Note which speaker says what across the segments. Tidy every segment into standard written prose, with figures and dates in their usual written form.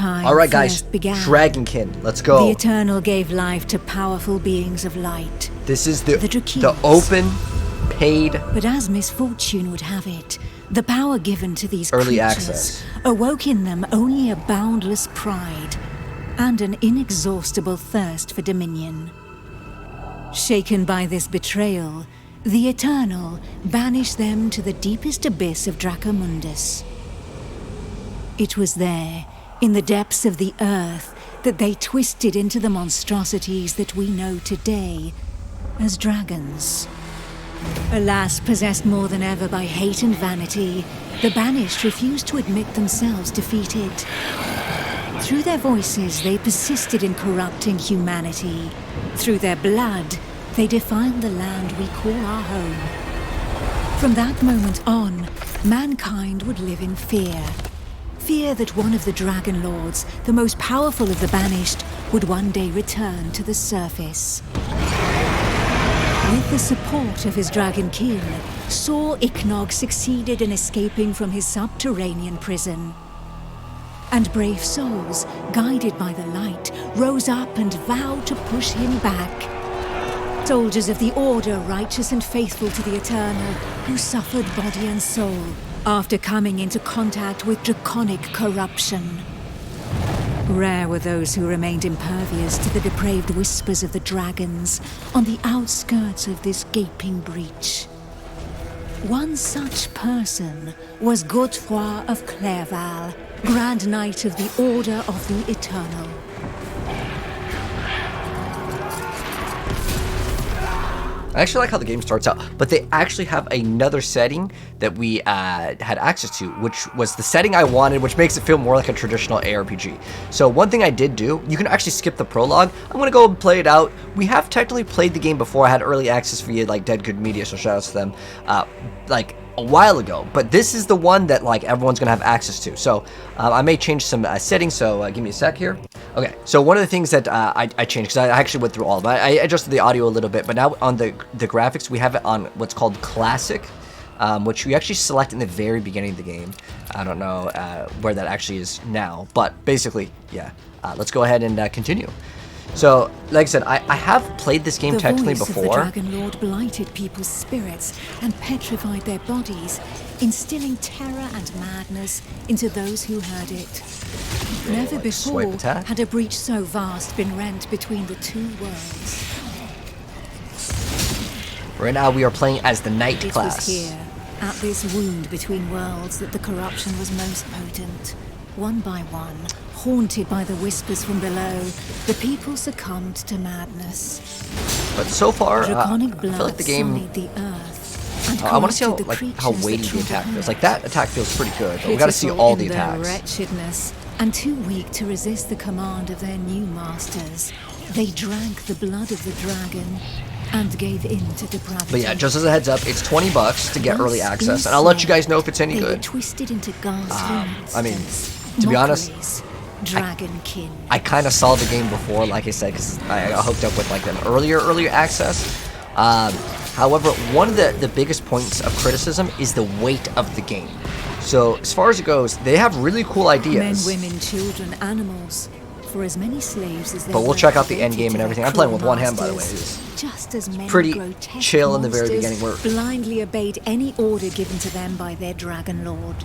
Speaker 1: time
Speaker 2: Alright guys,
Speaker 1: first began,
Speaker 2: DragonKin, let's go.
Speaker 1: the Eternal gave life to powerful beings of light.
Speaker 2: This is the
Speaker 1: Drakees.
Speaker 2: open, paid,
Speaker 1: But as misfortune would have it, the power given to these
Speaker 2: early
Speaker 1: creatures
Speaker 2: access.
Speaker 1: awoke in them only a boundless pride and an inexhaustible thirst for dominion. Shaken by this betrayal, the Eternal banished them to the deepest abyss of Dracomundus. It was there, in the depths of the earth, that they twisted into the monstrosities that we know today as dragons. Alas, possessed more than ever by hate and vanity, the Banished refused to admit themselves defeated. Through their voices, they persisted in corrupting humanity. Through their blood, they defiled the land we call our home. From that moment on, mankind would live in fear. Fear that one of the Dragon Lords, the most powerful of the Banished, would one day return to the surface. With the support of his DragonKin, Saw Ichnog succeeded in escaping from his subterranean prison. And brave souls, guided by the light, rose up and vowed to push him back. Soldiers of the Order, righteous and faithful to the Eternal, who suffered body and soul after coming into contact with draconic corruption. Rare were those who remained impervious to the depraved whispers of the dragons on the outskirts of this gaping breach. One such person was Godefroy of Clairval, Grand Knight of the Order of the Eternal.
Speaker 2: I actually like how the game starts out, but they actually have another setting that we had access to, which was the setting I wanted, which makes it feel more like a traditional ARPG. So one thing I did do, you can actually skip the prologue. I'm going to go and play it out. We have technically played the game before. I had early access via like Deadgoodmedia, so shout out to them, like a while ago. But this is the one that like everyone's going to have access to. So I may change some settings, so give me a sec here. Okay, so one of the things that I changed, because I actually went through all of it, I adjusted the audio a little bit, but now on the graphics, we have it on what's called Classic, which we actually select in the very beginning of the game. I don't know where that actually is now, but basically, yeah. Let's go ahead and continue. So, like I said, I have played this game technically before.
Speaker 1: The voice of the Dragon Lord blighted people's spirits and petrified their bodies, instilling terror and madness into those who heard it. Never before had a breach so vast been rent between the two worlds.
Speaker 2: Right now we are playing as the Knight class.
Speaker 1: It was here, at this wound between worlds, that the corruption was most potent. One by one, haunted by the whispers from below, the people succumbed to madness.
Speaker 2: But so far,
Speaker 1: Draconic
Speaker 2: I feel like the game...
Speaker 1: the earth and
Speaker 2: I want to see how weighty the attack feels. Like, that attack feels pretty good, but we got to see all the attacks.
Speaker 1: Wretchedness, and too weak to resist the command of their new masters, they drank the blood of the dragon and gave in to depravity.
Speaker 2: But yeah, just as a heads up, it's $20 to get early access, and I'll let you guys know if it's any good.
Speaker 1: Twisted into ghastly
Speaker 2: I mean, to be honest,
Speaker 1: DragonKin.
Speaker 2: I kind of saw the game before, like I said, because I got hooked up with like an earlier access. However, one of the biggest points of criticism is the weight of the game. So as far as it goes, they have really cool ideas.
Speaker 1: Men, women, children, animals. For as many slaves as
Speaker 2: but we'll check out the end game and everything. I'm playing with one hand, by the way.
Speaker 1: Just as many
Speaker 2: pretty chill in the very beginning.
Speaker 1: We're blindly obeyed any order given to them by their Dragon Lord.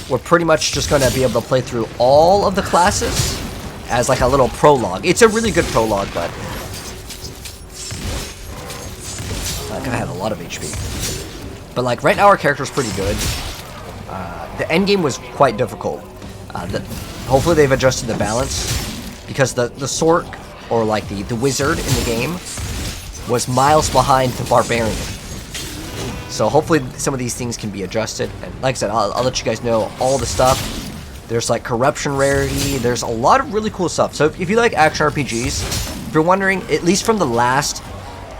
Speaker 2: We're pretty much just going to be able to play through all of the classes as like a little prologue. It's a really good prologue, but that guy had a lot of HP. But like right now, our character's pretty good. The end game was quite difficult. Hopefully they've adjusted the balance, because the Sork, or like the wizard in the game, was miles behind the barbarian. So hopefully some of these things can be adjusted. And like I said, I'll let you guys know all the stuff. There's like corruption rarity. There's a lot of really cool stuff. So if you like action RPGs, if you're wondering, at least from the last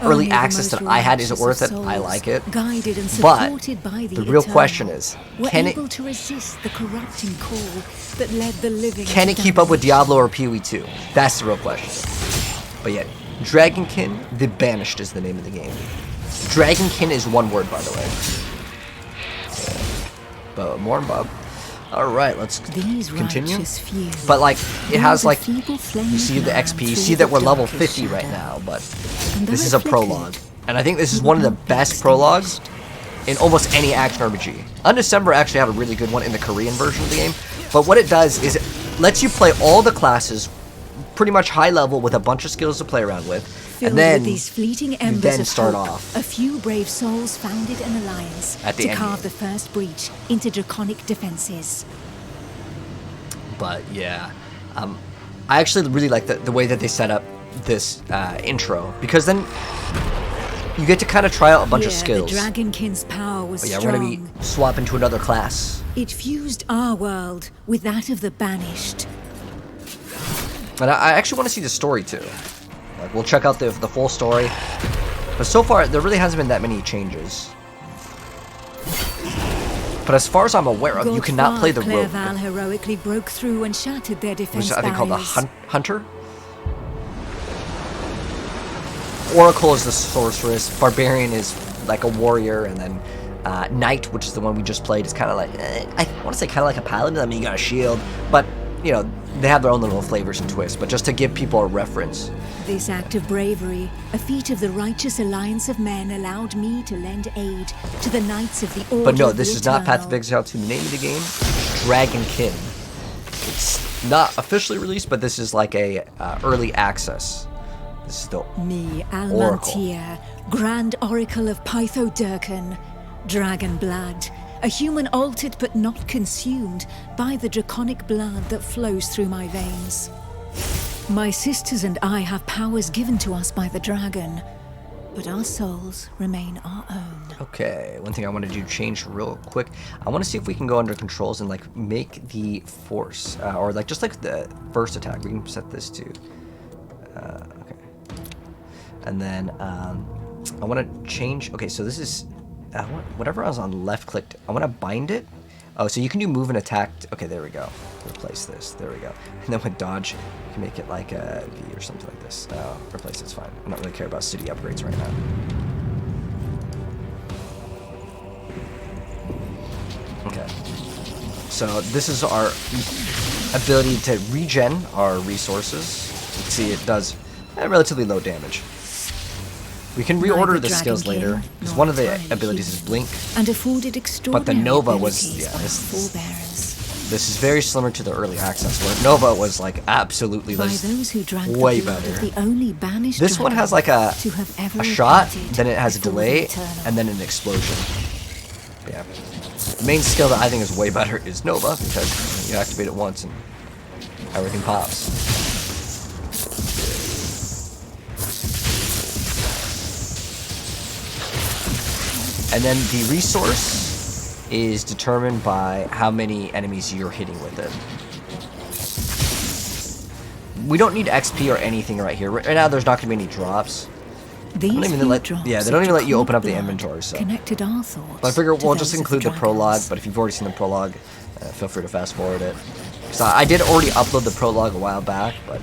Speaker 2: early access that I had, is it worth it? I like it.
Speaker 1: Guided and
Speaker 2: but
Speaker 1: by
Speaker 2: the real question is, can it
Speaker 1: to resist the corrupting call that led the living?
Speaker 2: Can it keep up with Diablo or PoE 2? That's the real question. But yeah, DragonKin, the Banished is the name of the game. DragonKin is one word, by the way. But more and Bob. All right, let's
Speaker 1: These
Speaker 2: continue.
Speaker 1: righteous few,
Speaker 2: But like, it has like,
Speaker 1: feeble flame
Speaker 2: you see the
Speaker 1: clan
Speaker 2: XP, you
Speaker 1: through
Speaker 2: see
Speaker 1: the
Speaker 2: that we're level
Speaker 1: darkest
Speaker 2: 50 right
Speaker 1: shadow.
Speaker 2: now, but
Speaker 1: And
Speaker 2: this
Speaker 1: though
Speaker 2: is
Speaker 1: it
Speaker 2: a prologue.
Speaker 1: flickered,
Speaker 2: And I think this is
Speaker 1: it
Speaker 2: one of
Speaker 1: would
Speaker 2: the
Speaker 1: not be
Speaker 2: best prologues
Speaker 1: extinguished.
Speaker 2: in almost any action RPG. Undecember actually had a really good one in the Korean version of the game, but what it does is it lets you play all the classes pretty much high level with a bunch of skills to play around with,
Speaker 1: Filled
Speaker 2: and then
Speaker 1: with these fleeting
Speaker 2: you
Speaker 1: embers
Speaker 2: then
Speaker 1: of
Speaker 2: start
Speaker 1: hope,
Speaker 2: off.
Speaker 1: a few brave souls founded an alliance
Speaker 2: At the
Speaker 1: to
Speaker 2: end
Speaker 1: carve
Speaker 2: game.
Speaker 1: the first breach into draconic defenses.
Speaker 2: But yeah, I actually really like the way that they set up this intro, because then you get to kind of try out a bunch of skills.
Speaker 1: The DragonKin's power was
Speaker 2: But yeah,
Speaker 1: strong.
Speaker 2: we're going to be swapping to another class.
Speaker 1: It fused our world with that of the Banished.
Speaker 2: And I actually want to see the story too. Like, we'll check out the full story. But so far, there really hasn't been that many changes. But as far as I'm aware of, you cannot play the rogue.
Speaker 1: Clerval heroically broke through and shattered their defense
Speaker 2: Which I think called the
Speaker 1: barriers.
Speaker 2: Hunter. Oracle is the sorceress. Barbarian is like a warrior, and then Knight, which is the one we just played, is kind of like I want to say kind of like a paladin. I mean, you got a shield, but you know they have their own little flavors and twists. But just to give people a reference.
Speaker 1: This act of bravery, a feat of the righteous alliance of men, allowed me to lend aid to the knights of the Order
Speaker 2: But no,
Speaker 1: of
Speaker 2: this
Speaker 1: the
Speaker 2: is not Path
Speaker 1: Eternal.
Speaker 2: of Exile 2. The name of the game, DragonKin. It's not officially released, but this is like a early access. This is the
Speaker 1: Me,
Speaker 2: Oracle.
Speaker 1: Almantir, Grand Oracle of Pythodurcan, Dragon Blood, a human altered but not consumed by the draconic blood that flows through my veins. My sisters and I have powers given to us by the dragon, but our souls remain our own.
Speaker 2: Okay, one thing I want to do, change real quick. I want to see if we can go under controls and like make the force, or like just like the first attack. We can set this to, okay. And then I want to change. Okay, so this is whatever I was on left clicked. I want to bind it. Oh, so you can do move and attack. Okay, there we go. Replace this. There we go. And then with dodge, you can make it like a V or something like this. Replace it's fine. I don't really care about city upgrades right now. Okay. So this is our ability to regen our resources. You can see it does relatively low damage. We can reorder the skills later, because one of the abilities is Blink.
Speaker 1: And afforded extraordinary
Speaker 2: But the Nova was,
Speaker 1: abilities
Speaker 2: yeah,
Speaker 1: by
Speaker 2: this-
Speaker 1: forebearers.
Speaker 2: This is very similar to the early access, where Nova was like absolutely
Speaker 1: By
Speaker 2: like,
Speaker 1: those who drank
Speaker 2: way
Speaker 1: the blood
Speaker 2: better.
Speaker 1: of the only banished
Speaker 2: This one
Speaker 1: dragon
Speaker 2: has like a
Speaker 1: to have ever
Speaker 2: shot,
Speaker 1: repented
Speaker 2: then it has a
Speaker 1: before the
Speaker 2: delay,
Speaker 1: Eternal.
Speaker 2: and then an explosion. Yeah. The main skill that I think is way better is Nova, because you activate it once and everything pops. And then the resource is determined by how many enemies you're hitting with it. We don't need XP or anything right here. Right now, there's not going to be any drops.
Speaker 1: These
Speaker 2: don't even
Speaker 1: few
Speaker 2: let-
Speaker 1: drops
Speaker 2: yeah, they don't even let you
Speaker 1: of
Speaker 2: open up the
Speaker 1: blood
Speaker 2: inventory, so.
Speaker 1: Connected our thoughts
Speaker 2: But I figure
Speaker 1: to
Speaker 2: we'll just
Speaker 1: those of
Speaker 2: include the prologue,
Speaker 1: dragons.
Speaker 2: but if you've already seen the prologue, feel free to fast forward it. So I did already upload the prologue a while back, but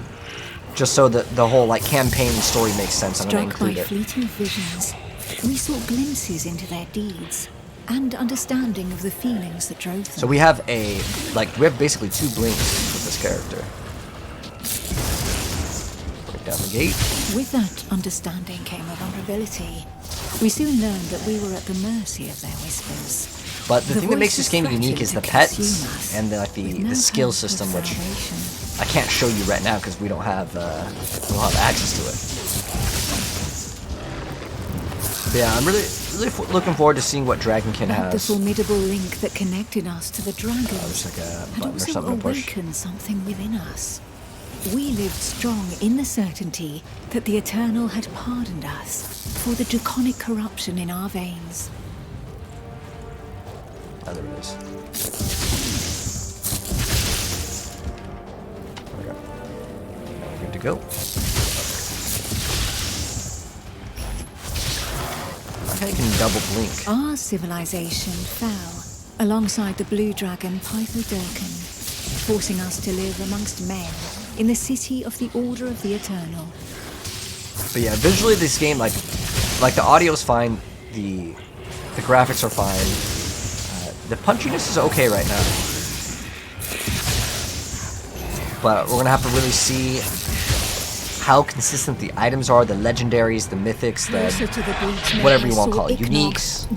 Speaker 2: just so that the whole like campaign story makes sense, I'm going to
Speaker 1: Struck by
Speaker 2: include it.
Speaker 1: fleeting visions, we saw glimpses into their deeds and understanding of the feelings that drove them.
Speaker 2: So we have basically 2 blinks with this character. Break down the gate.
Speaker 1: With that understanding came a vulnerability. We soon learned that we were at the mercy of their whispers.
Speaker 2: But the
Speaker 1: The
Speaker 2: thing that makes
Speaker 1: voices
Speaker 2: this game unique
Speaker 1: threatened
Speaker 2: is the
Speaker 1: to
Speaker 2: pets
Speaker 1: consume us
Speaker 2: and
Speaker 1: with no
Speaker 2: the skill
Speaker 1: hope of
Speaker 2: system, which
Speaker 1: salvation.
Speaker 2: I can't show you right now because we don't have access to it. But yeah, I'm really looking forward to seeing what DragonKin
Speaker 1: Like the
Speaker 2: has.
Speaker 1: formidable link that connected us to the dragons
Speaker 2: Looks like a
Speaker 1: had
Speaker 2: button or
Speaker 1: also
Speaker 2: something to push.
Speaker 1: awakened something within us. We lived strong in the certainty that the Eternal had pardoned us for the draconic corruption in our veins.
Speaker 2: Oh, there it is. Okay. Now we're good to go. I can double blink.
Speaker 1: Our civilization fell alongside the blue dragon Pythodurcan, forcing us to live amongst men in the city of the Order of the Eternal.
Speaker 2: But yeah, visually this game, like the audio's fine, the graphics are fine, the punchiness is okay right now. but we're gonna have to really see how consistent the items are, the legendaries, the mythics, whatever you want to call it, uniques.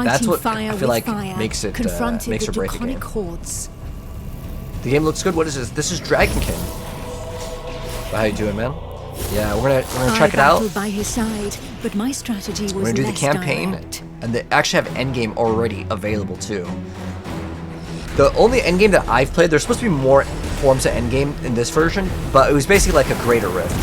Speaker 2: That's what I feel like makes or break a game. The game looks good. What is this? This is DragonKin. How you doing, man? Yeah, we're gonna check it out.
Speaker 1: By his side, but my strategy was
Speaker 2: we're gonna do the campaign,
Speaker 1: direct.
Speaker 2: And they actually have endgame already available too. The only endgame that I've played, there's supposed to be more forms of endgame in this version, but it was basically like a greater rift.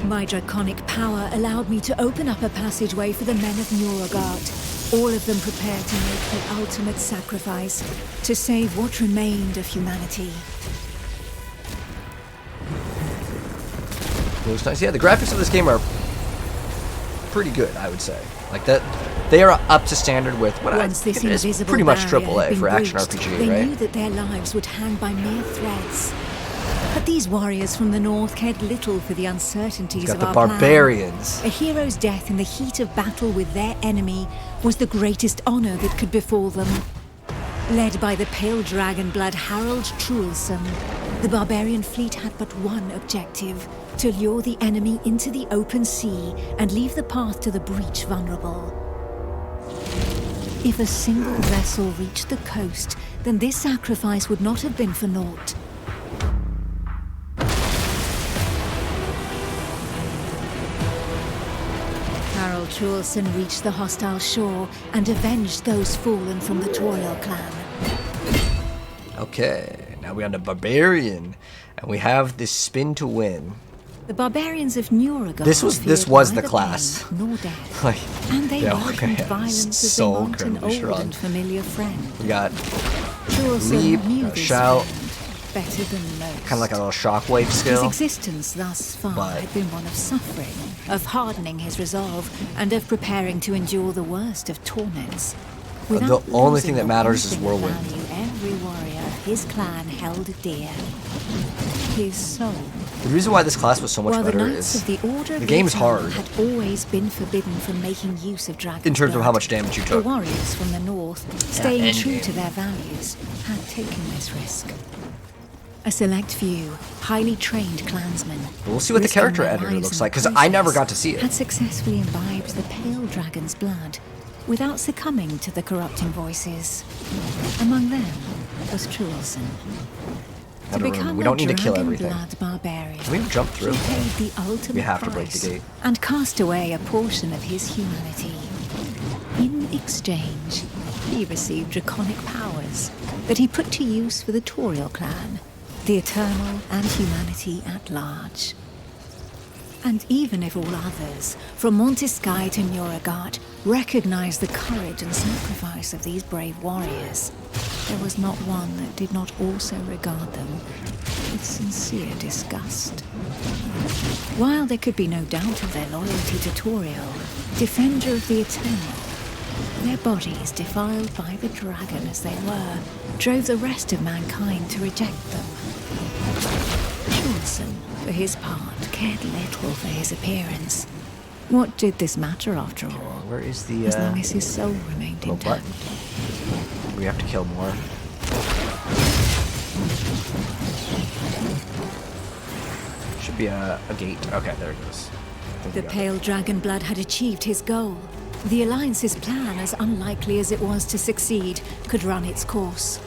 Speaker 1: My draconic power allowed me to open up a passageway for the men of Nuragard, all of them prepared to make the ultimate sacrifice to save what remained of humanity.
Speaker 2: Looks nice. Yeah, the graphics of this game are pretty good, I would say. Like that, they are up to standard with what
Speaker 1: Once
Speaker 2: I think is pretty much AAA for action RPG,
Speaker 1: they
Speaker 2: right?
Speaker 1: knew that their lives would hang by mere threads. But these warriors from the north cared little for the uncertainties of our plan.
Speaker 2: Barbarians.
Speaker 1: A hero's death in the heat of battle with their enemy was the greatest honor that could befall them. Led by the pale dragon blood Harold Truelson, the barbarian fleet had but one objective: to lure the enemy into the open sea and leave the path to the breach vulnerable. If a single vessel reached the coast, then this sacrifice would not have been for naught. Harold Truelson reached the hostile shore and avenged those fallen from the Toriel clan.
Speaker 2: Okay, now we're on the barbarian, and we have this spin to win.
Speaker 1: The barbarians of Nuragard.
Speaker 2: This was the class.
Speaker 1: Nor death.
Speaker 2: Like,
Speaker 1: And they welcomed violence as they want an old and familiar friend.
Speaker 2: We got
Speaker 1: Leap,
Speaker 2: shout,
Speaker 1: better than most.
Speaker 2: kind of like a little shockwave skill.
Speaker 1: His existence thus far had been one of suffering, of hardening his resolve, and of preparing to endure the worst of torments.
Speaker 2: The only thing that matters is whirlwind.
Speaker 1: Every warrior of his clan held dear. His soul.
Speaker 2: The reason why this class was so much better is the game's hard.
Speaker 1: Had always been forbidden from making use of dragon
Speaker 2: in terms
Speaker 1: blood.
Speaker 2: of how much damage you took.
Speaker 1: The warriors from the north, staying true to their values, had taken this risk. A select few, highly trained clansmen.
Speaker 2: But we'll see what the character editor looks like, because I never got to see it.
Speaker 1: Had successfully imbibed the pale dragon's blood without succumbing to the corrupting voices. Among them was Truelson. To become
Speaker 2: we don't need to kill
Speaker 1: dragon
Speaker 2: everything.
Speaker 1: blood barbarian,
Speaker 2: Can we jump through?
Speaker 1: he paid the ultimate
Speaker 2: We have to break
Speaker 1: price
Speaker 2: the gate.
Speaker 1: and cast away a portion of his humanity. In exchange, he received draconic powers that he put to use for the Toriel clan, the Eternal, and humanity at large. And even if all others, from Montesky to Nuragard, recognized the courage and sacrifice of these brave warriors, there was not one that did not also regard them with sincere disgust. While there could be no doubt of their loyalty to Toriel, defender of the Eternal, their bodies, defiled by the dragon as they were, drove the rest of mankind to reject them. Truelson, for his part, cared little for his appearance. What did this matter after all?
Speaker 2: Where is the
Speaker 1: as long as his soul remained intact.
Speaker 2: We have to kill more. Should be a gate. Okay, there it goes.
Speaker 1: The pale dragon blood had achieved his goal. The Alliance's plan, as unlikely as it was to succeed, could run its course.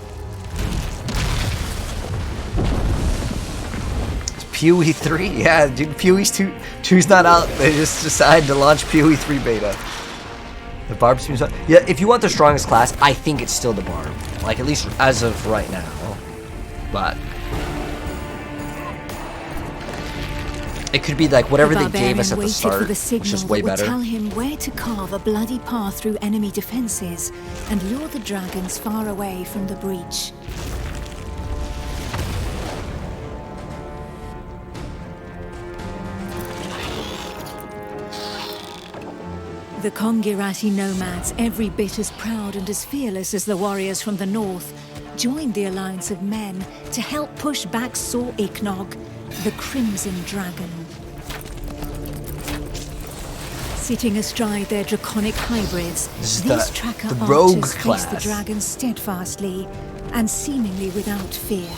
Speaker 2: PoE 3? Yeah, dude, PoE 2's not out. They just decided to launch PoE 3 beta. The Barb seems... Yeah, if you want the strongest class, I think it's still the Barb. Like, at least as of right now. But... it could be like whatever they gave us at the start, which is way better.
Speaker 1: Tell him where to carve a bloody path through enemy defenses and lure the dragons far away from the breach. The Kongirati nomads, every bit as proud and as fearless as the warriors from the north, joined the alliance of men to help push back Sor Iknog, the Crimson Dragon. Sitting astride their draconic hybrids, these tracker
Speaker 2: rogue
Speaker 1: archers
Speaker 2: class.
Speaker 1: faced the dragon steadfastly and seemingly without fear.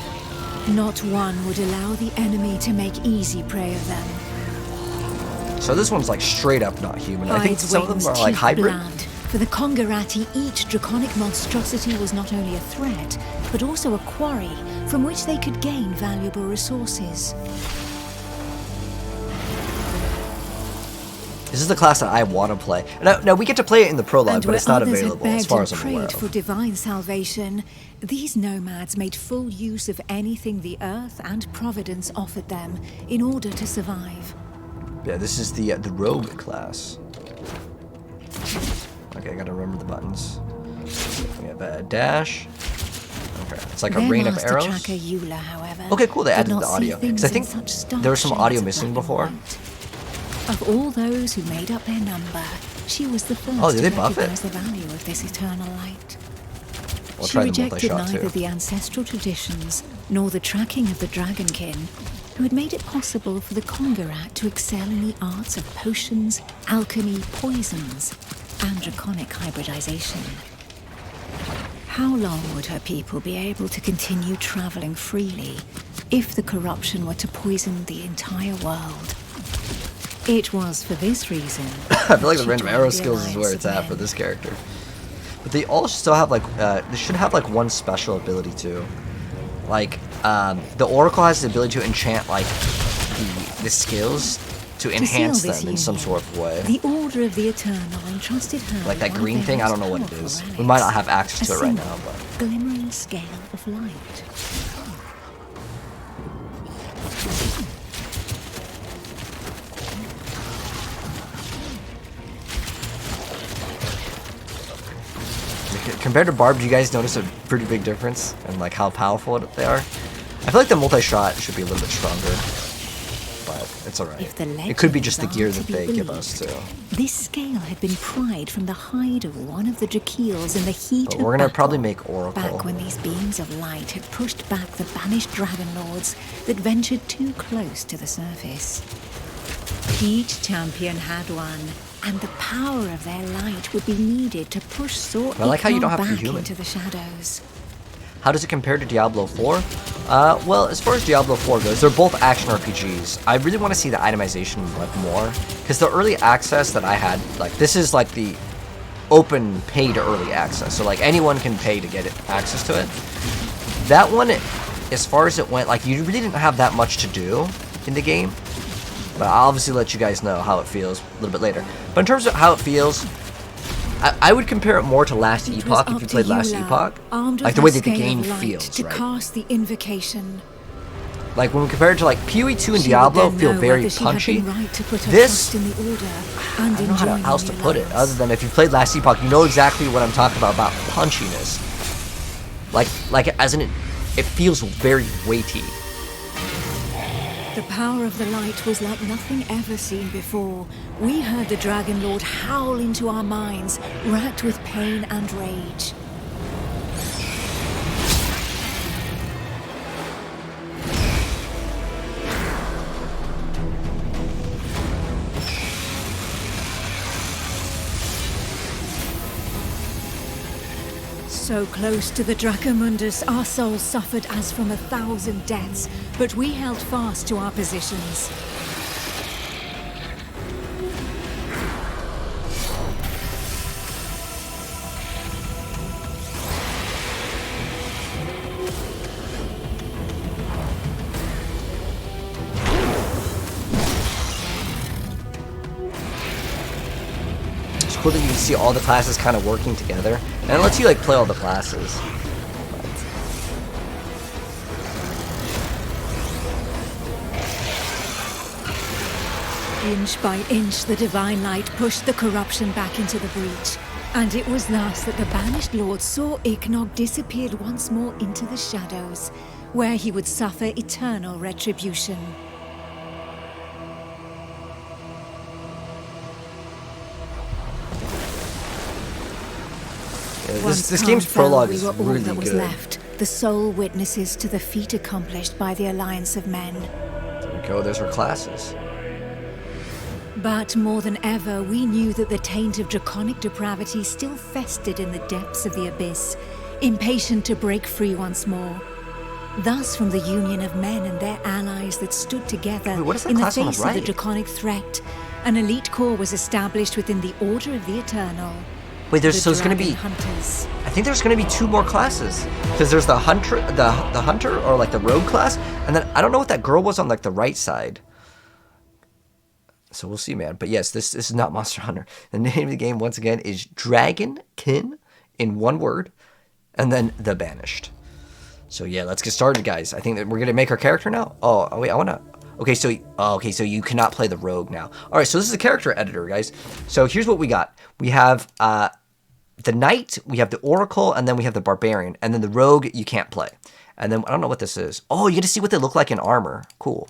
Speaker 1: Not one would allow the enemy to make easy prey of them.
Speaker 2: So this one's like straight up not human. I think
Speaker 1: Hides,
Speaker 2: some of
Speaker 1: wings,
Speaker 2: them are like
Speaker 1: teeth,
Speaker 2: hybrid.
Speaker 1: blood. For the Kongarati, each draconic monstrosity was not only a threat, but also a quarry from which they could gain valuable resources.
Speaker 2: This is the class that I want to play. Now we get to play it in the prologue,
Speaker 1: And
Speaker 2: but it's
Speaker 1: where
Speaker 2: not
Speaker 1: others had
Speaker 2: available as
Speaker 1: begged
Speaker 2: far
Speaker 1: and
Speaker 2: as I'm aware
Speaker 1: prayed for
Speaker 2: of.
Speaker 1: divine salvation, these nomads made full use of anything the earth and providence offered them in order to survive.
Speaker 2: Yeah, this is the rogue class. Okay, I gotta remember the buttons. We have a dash. Okay, it's like a
Speaker 1: Their
Speaker 2: rain of
Speaker 1: master
Speaker 2: arrows.
Speaker 1: tracker, Eula, however,
Speaker 2: Okay, cool. They
Speaker 1: did
Speaker 2: added
Speaker 1: not
Speaker 2: the
Speaker 1: see
Speaker 2: audio
Speaker 1: things
Speaker 2: because I think
Speaker 1: in such stark
Speaker 2: there was some audio
Speaker 1: shades of
Speaker 2: missing
Speaker 1: black and
Speaker 2: before.
Speaker 1: white. Of all those who made up their number, she was the first
Speaker 2: Oh, did
Speaker 1: to
Speaker 2: they buff it?
Speaker 1: recognize the value of this eternal light.
Speaker 2: We'll
Speaker 1: She
Speaker 2: try the
Speaker 1: rejected
Speaker 2: multi-shot
Speaker 1: neither
Speaker 2: too.
Speaker 1: the ancestral traditions nor the tracking of the DragonKin, who had made it possible for the Kongarat to excel in the arts of potions, alchemy, poisons, and draconic hybridization. How long would her people be able to continue traveling freely if the corruption were to poison the entire world? It was for this reason.
Speaker 2: I feel like the
Speaker 1: she
Speaker 2: random
Speaker 1: joined
Speaker 2: arrow
Speaker 1: the
Speaker 2: skills is where
Speaker 1: Alliance
Speaker 2: it's
Speaker 1: of
Speaker 2: at for
Speaker 1: Men.
Speaker 2: this character. But they all still have like, they should have like one special ability too. Like, the Oracle has the ability to enchant like the skills to enhance
Speaker 1: seal this
Speaker 2: them in some
Speaker 1: union,
Speaker 2: sort of way.
Speaker 1: The Order of the Eternal entrusted her
Speaker 2: Like that
Speaker 1: one of
Speaker 2: green
Speaker 1: their
Speaker 2: thing, I don't
Speaker 1: most
Speaker 2: know what it
Speaker 1: powerful
Speaker 2: is. We
Speaker 1: relics,
Speaker 2: might not have access
Speaker 1: a
Speaker 2: to it right now,
Speaker 1: single
Speaker 2: but
Speaker 1: glimmering scale of light.
Speaker 2: compared to Barb, do you guys notice a pretty big difference in like how powerful they are? I feel like the multi-shot should be a little bit stronger, but it's alright.
Speaker 1: If the
Speaker 2: It could be just the
Speaker 1: legends
Speaker 2: gear
Speaker 1: are
Speaker 2: that
Speaker 1: to be
Speaker 2: they give
Speaker 1: believed,
Speaker 2: us too.
Speaker 1: This scale had been pried from the hide of one of the Drakeels in the heat
Speaker 2: But
Speaker 1: of
Speaker 2: we're gonna
Speaker 1: battle,
Speaker 2: probably make Oracle.
Speaker 1: back when these beams of light had pushed back the banished dragon lords that ventured too close to the surface. Each champion had one, and the power of their light would be needed to push Sword
Speaker 2: I like how you don't have to be
Speaker 1: back
Speaker 2: human.
Speaker 1: into the shadows.
Speaker 2: How does it compare to Diablo 4? Well, as far as Diablo 4 goes, they're both action RPGs. I really want to see the itemization like more, because the early access that I had, like this is like the open paid early access, so like anyone can pay to get access to it. That one, as far as it went, like you really didn't have that much to do in the game, but I'll obviously let you guys know how it feels a little bit later. But in terms of how it feels, I would compare it more to Last
Speaker 1: It was
Speaker 2: Epoch if
Speaker 1: up
Speaker 2: you
Speaker 1: to
Speaker 2: played Last
Speaker 1: Eula,
Speaker 2: Epoch.
Speaker 1: armed
Speaker 2: Like
Speaker 1: with
Speaker 2: the
Speaker 1: her
Speaker 2: way that the
Speaker 1: scale
Speaker 2: game
Speaker 1: of light
Speaker 2: feels,
Speaker 1: to
Speaker 2: right?
Speaker 1: cast the invocation.
Speaker 2: Like when we compare it to like PoE 2 and
Speaker 1: She
Speaker 2: Diablo,
Speaker 1: would then
Speaker 2: feel
Speaker 1: know
Speaker 2: very
Speaker 1: whether she had
Speaker 2: punchy.
Speaker 1: been right to put her
Speaker 2: This,
Speaker 1: trust in the order
Speaker 2: I
Speaker 1: and
Speaker 2: don't know how
Speaker 1: enjoy
Speaker 2: else
Speaker 1: the
Speaker 2: to
Speaker 1: new
Speaker 2: put it,
Speaker 1: lands.
Speaker 2: other than if you played Last Epoch, you know exactly what I'm talking about punchiness. Like as in it feels very weighty.
Speaker 1: The power of the light was like nothing ever seen before. We heard the Dragon Lord howl into our minds, racked with pain and rage. So close to the Dracomundus, our souls suffered as from 1,000 deaths, but we held fast to our positions.
Speaker 2: It's cool that you can see all the classes kind of working together, and it lets you like play all the classes.
Speaker 1: Inch by inch, the divine light pushed the corruption back into the breach. And it was thus that the banished lord saw Ignog disappeared once more into the shadows, where he would suffer eternal retribution.
Speaker 2: Yeah,
Speaker 1: Once
Speaker 2: this game's
Speaker 1: calm fell,
Speaker 2: prologue
Speaker 1: we
Speaker 2: is
Speaker 1: were all
Speaker 2: really
Speaker 1: that was
Speaker 2: good.
Speaker 1: left, the sole witnesses to the feat accomplished by the Alliance of Men.
Speaker 2: There we go, there's our classes.
Speaker 1: But more than ever, we knew that the taint of draconic depravity still festered in the depths of the abyss, impatient to break free once more. thus from the union of men and their allies that stood together
Speaker 2: Wait, what is that
Speaker 1: in the
Speaker 2: class on the
Speaker 1: face of the
Speaker 2: right?
Speaker 1: draconic threat, an elite corps was established within the Order of the Eternal.
Speaker 2: Wait,
Speaker 1: The
Speaker 2: so it's gonna be.
Speaker 1: Dragon Hunters.
Speaker 2: I think there's gonna be 2 more classes because there's the hunter, the hunter or like the rogue class, and then I don't know what that girl was on like the right side. So we'll see, man. But yes, this is not Monster Hunter. The name of the game once again is DragonKin in one word, and then the Banished. So yeah, let's get started, guys. I think that we're gonna make our character now. Oh wait, I wanna. Okay, so you cannot play the rogue now. All right, so this is the character editor, guys. So here's what we got. We have the knight, we have the oracle, and then we have the barbarian, and then the rogue you can't play. And then I don't know what this is. Oh, you get to see what they look like in armor. Cool.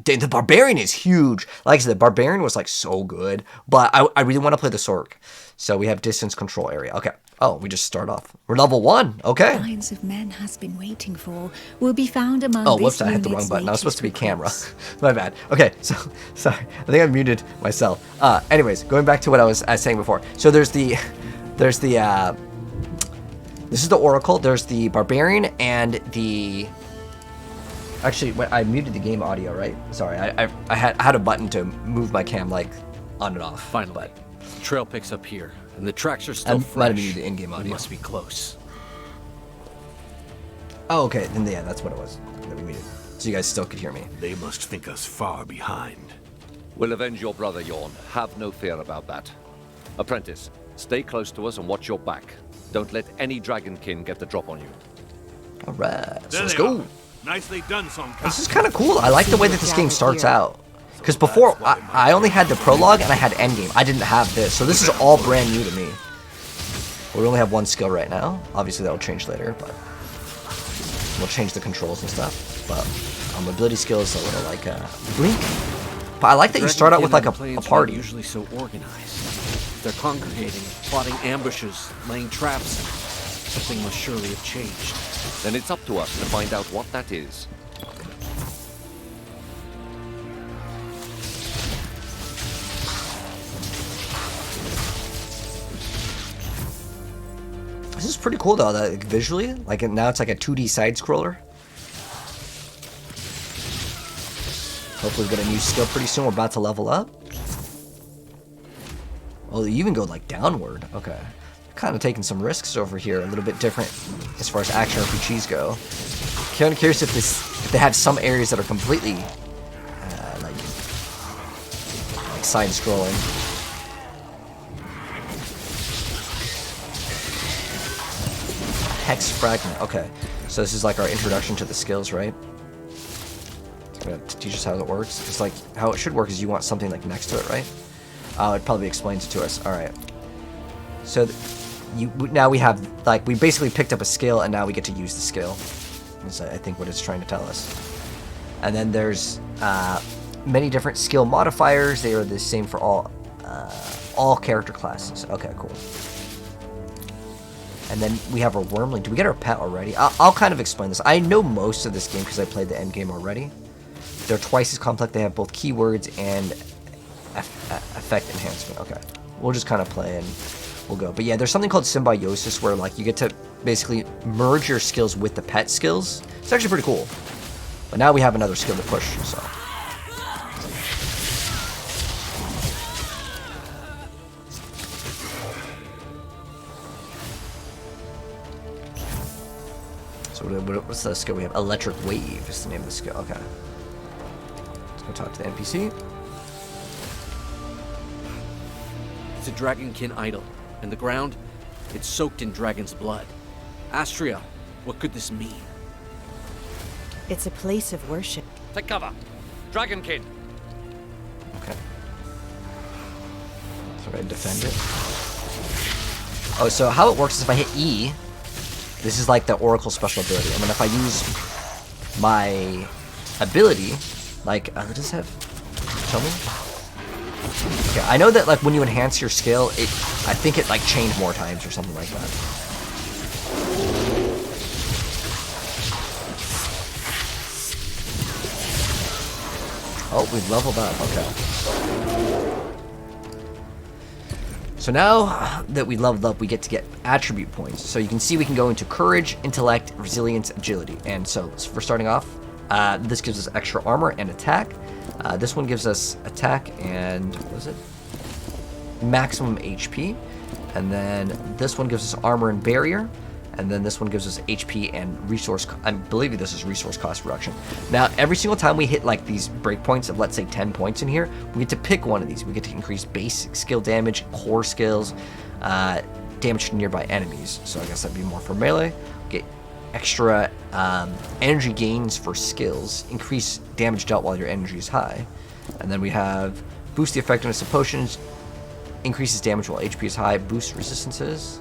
Speaker 2: The barbarian is huge. Like I said, the barbarian was like so good, but I really want to play the sork. So we have distance control area. Okay. Oh, we just start off. We're level 1. Okay.
Speaker 1: Signs of men has been waiting for will be found among
Speaker 2: Oh,
Speaker 1: this
Speaker 2: whoops, I hit the wrong
Speaker 1: unit's
Speaker 2: button. I was supposed to be
Speaker 1: latest
Speaker 2: camera.
Speaker 1: recruits.
Speaker 2: My bad. Okay, so, sorry. I think I muted myself. Anyways, going back to what I was saying before. So there's the, this is the oracle. There's the barbarian and the, actually, I muted the game audio, right? Sorry, I had a button to move my cam, like, on and off.
Speaker 3: Finally,
Speaker 2: But
Speaker 3: the trail picks up here, and the tracks are still
Speaker 2: I
Speaker 3: fresh.
Speaker 2: might have muted the in-game
Speaker 3: We
Speaker 2: audio.
Speaker 3: must be close.
Speaker 2: Oh, okay, then yeah, that's what it was that we muted. So you guys still could hear me.
Speaker 4: They must think us far behind.
Speaker 5: We'll avenge your brother, Yorn. Have no fear about that. Apprentice, stay close to us and watch your back. Don't let any Dragonkin get the drop on you.
Speaker 2: All right, so
Speaker 4: There
Speaker 2: let's
Speaker 4: they
Speaker 2: go.
Speaker 4: are. Nicely done, Songka.
Speaker 2: This is kind of cool. I like the way that this game starts out. Because before, I only had the prologue and I had endgame. I didn't have this. So this is all brand new to me. We only have 1 skill right now. Obviously, that'll change later, but we'll change the controls and stuff. But mobility skill is a little like blink. But I like that you start out with like a party.
Speaker 3: Usually so organized. They're congregating, plotting ambushes, laying traps. Something must surely have changed.
Speaker 5: Then it's up to us to find out what that is.
Speaker 2: This is pretty cool though, that like, visually. Like now it's like a 2D side scroller. Hopefully we get a new skill pretty soon. We're about to level up. Oh, you even go like downward. Okay. Kind of taking some risks over here. A little bit different as far as action RPGs go. Kind of curious if they have some areas that are completely like side scrolling. Hex fragment. Okay, so this is like our introduction to the skills, right? It's gonna teach us how it works. It's like how it should work is you want something like next to it, right? It probably explains it to us. All right. So now we have like we basically picked up a skill and now we get to use the skill. That's I think what it's trying to tell us. And then there's many different skill modifiers. They are the same for all character classes. Okay, cool. And then we have our wormling. Do we get our pet already? I'll kind of explain this. I know most of this game because I played the end game already. They're twice as complex. They have both keywords and effect enhancement. Okay. We'll just kind of play and we'll go. But yeah, there's something called symbiosis where like you get to basically merge your skills with the pet skills. It's actually pretty cool. But now we have another skill to push, so. So what's the skill we have? Electric Wave is the name of the skill. Okay. Let's go talk to the NPC.
Speaker 3: It's a Dragonkin idol, and the ground, it's soaked in dragon's blood. Astria, what could this mean?
Speaker 6: It's a place of worship.
Speaker 5: Take cover! Dragonkin!
Speaker 2: Okay. So I defend it. Oh, so how it works is if I hit E, this is like the Oracle special ability. And then if I use my ability, like, what does it have? Tell me? Okay, I know that like when you enhance your skill, I think it like changed more times or something like that. Oh, we've leveled up. Okay. So now that we leveled up, we get to get attribute points. So you can see we can go into courage, intellect, resilience, agility. And so for starting off, this gives us extra armor and attack. This one gives us attack and, what was it? Maximum HP. And then this one gives us armor and barrier. And then this one gives us HP and resource, I believe this is resource cost reduction. Now, every single time we hit like these breakpoints of, let's say, 10 points in here, we get to pick one of these. We get to increase basic skill damage, core skills, damage to nearby enemies. So I guess that'd be more for melee. Get extra energy gains for skills, increase damage dealt while your energy is high. And then we have boost the effectiveness of potions, increases damage while HP is high, boost resistances,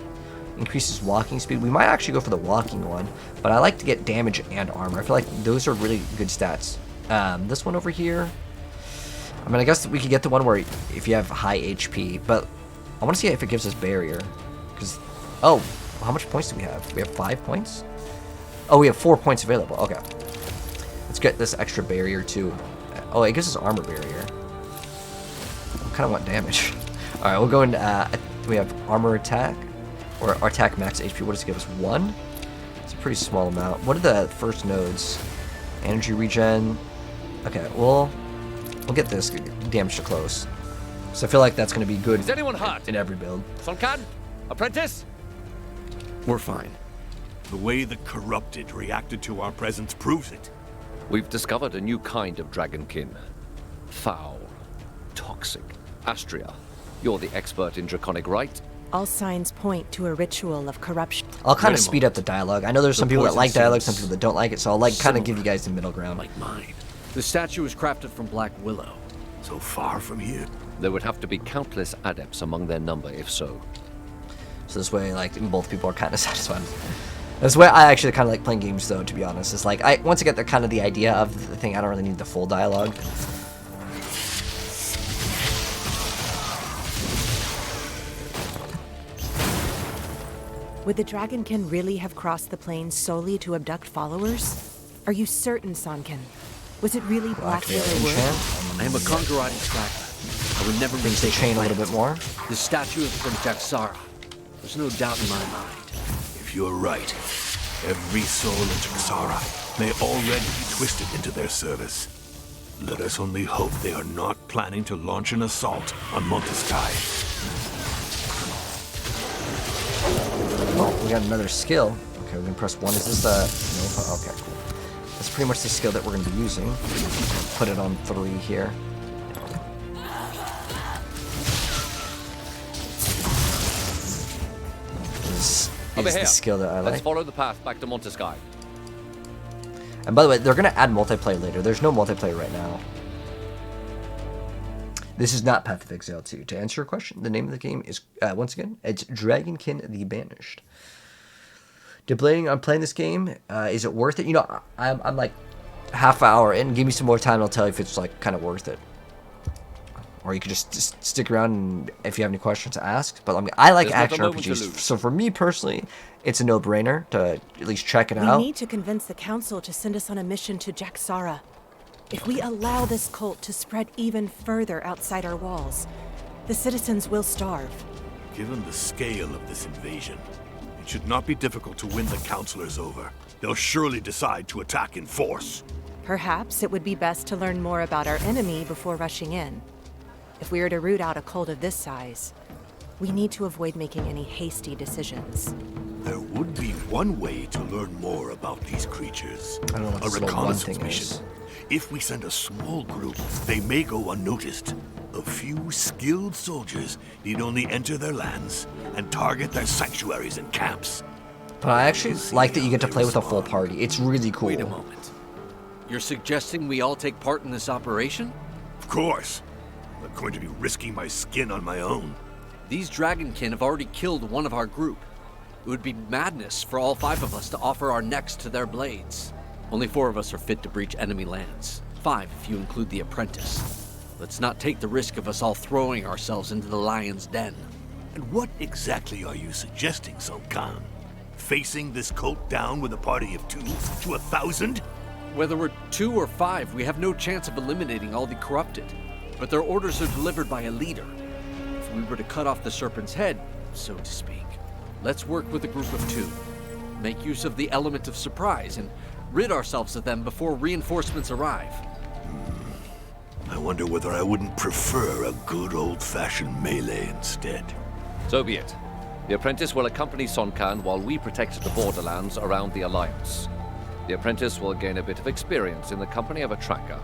Speaker 2: increases walking speed. We might actually go for the walking one, but I like to get damage and armor. I feel like those are really good stats. This one over here, I mean, I guess we could get the one where if you have high HP, but I want to see if it gives us barrier. Because, oh, how much points do we have? We have 5 points? Oh, we have 4 points available. Okay. Let's get this extra barrier too. Oh, it gives us armor barrier. I kind of want damage. All right, we'll go into, we have armor attack. Or our attack max HP, what does it give us? 1? It's a pretty small amount. What are the first nodes? Energy regen. Okay, we'll get this damage to close. So I feel like that's going to be good.
Speaker 5: Is anyone hurt?
Speaker 2: In every build.
Speaker 5: Sonkan? Apprentice?
Speaker 3: We're fine.
Speaker 4: The way the corrupted reacted to our presence proves it.
Speaker 5: We've discovered a new kind of dragonkin. Foul. Toxic. Astria, you're the expert in draconic rite.
Speaker 6: All signs point to a ritual of corruption.
Speaker 2: I'll kind of speed up the dialogue. I know there's some people that like dialogue, some people that don't like it, so I'll like kind of give you guys the middle ground.
Speaker 3: Like mine. The statue was crafted from black willow.
Speaker 4: So far from here.
Speaker 5: There would have to be countless adepts among their number, if so.
Speaker 2: So this way, like, both people are kind of satisfied. That's why I actually kind of like playing games, though, to be honest. It's like, once I get the kind of the idea of the thing, I don't really need the full dialogue.
Speaker 6: Would the Dragonkin really have crossed the plains solely to abduct followers? Are you certain, Sonkin? Was it really Black Willow work?
Speaker 3: I am a Conjurati straggler. I would never
Speaker 2: Brings the chain a little bit more.
Speaker 3: The statue is from Jaxara. There's no doubt in my mind.
Speaker 4: If you're right, every soul in Jaxara may already be twisted into their service. Let us only hope they are not planning to launch an assault on Monteskai.
Speaker 2: Oh, we got another skill. Okay, we're gonna press 1. Is this no? Okay, cool. That's pretty much the skill that we're gonna be using. Put it on 3 here. This is the skill that I like.
Speaker 5: Let's follow the path back to Monteskai.
Speaker 2: And by the way, they're gonna add multiplayer later. There's no multiplayer right now. This is not Path of Exile 2. To answer your question, the name of the game is, once again, it's DragonKin the Banished. Debating on playing this game, is it worth it? You know, I'm like half hour in. Give me some more time, I'll tell you if it's like kind of worth it. Or you could just stick around and if you have any questions, ask. But I like action RPGs, so for me personally, it's a no-brainer to at least check it out.
Speaker 6: We need to convince the council to send us on a mission to Jaxara. If we allow this cult to spread even further outside our walls, the citizens will starve.
Speaker 4: Given the scale of this invasion, it should not be difficult to win the councilors over. They'll surely decide to attack in force.
Speaker 6: Perhaps it would be best to learn more about our enemy before rushing in. If we are to root out a cult of this size, we need to avoid making any hasty decisions.
Speaker 4: There would be one way to learn more about these creatures.
Speaker 2: I don't know what
Speaker 4: a
Speaker 2: this little one
Speaker 4: reconnaissance
Speaker 2: thing
Speaker 4: mission.
Speaker 2: is.
Speaker 4: If we send a small group, they may go unnoticed. A few skilled soldiers need only enter their lands and target their sanctuaries and camps.
Speaker 2: But I actually like that you get to play with a full party. It's really cool.
Speaker 3: Wait a moment. You're suggesting we all take part in this operation?
Speaker 4: Of course. I'm not going to be risking my skin on my own.
Speaker 3: These Dragonkin have already killed one of our group. It would be madness for all 5 of us to offer our necks to their blades. Only 4 of us are fit to breach enemy lands. 5 if you include the apprentice. Let's not take the risk of us all throwing ourselves into the lion's den.
Speaker 4: And what exactly are you suggesting, Sonkan? Facing this cult down with a party of 2 to 1,000?
Speaker 3: Whether we're 2 or 5, we have no chance of eliminating all the corrupted. But their orders are delivered by a leader. If we were to cut off the serpent's head, so to speak. Let's work with a group of 2. Make use of the element of surprise and rid ourselves of them before reinforcements arrive.
Speaker 4: I wonder whether I wouldn't prefer a good old-fashioned melee instead.
Speaker 5: So be it. The apprentice will accompany Sun Quan while we protect the borderlands around the Alliance. The apprentice will gain a bit of experience in the company of a tracker.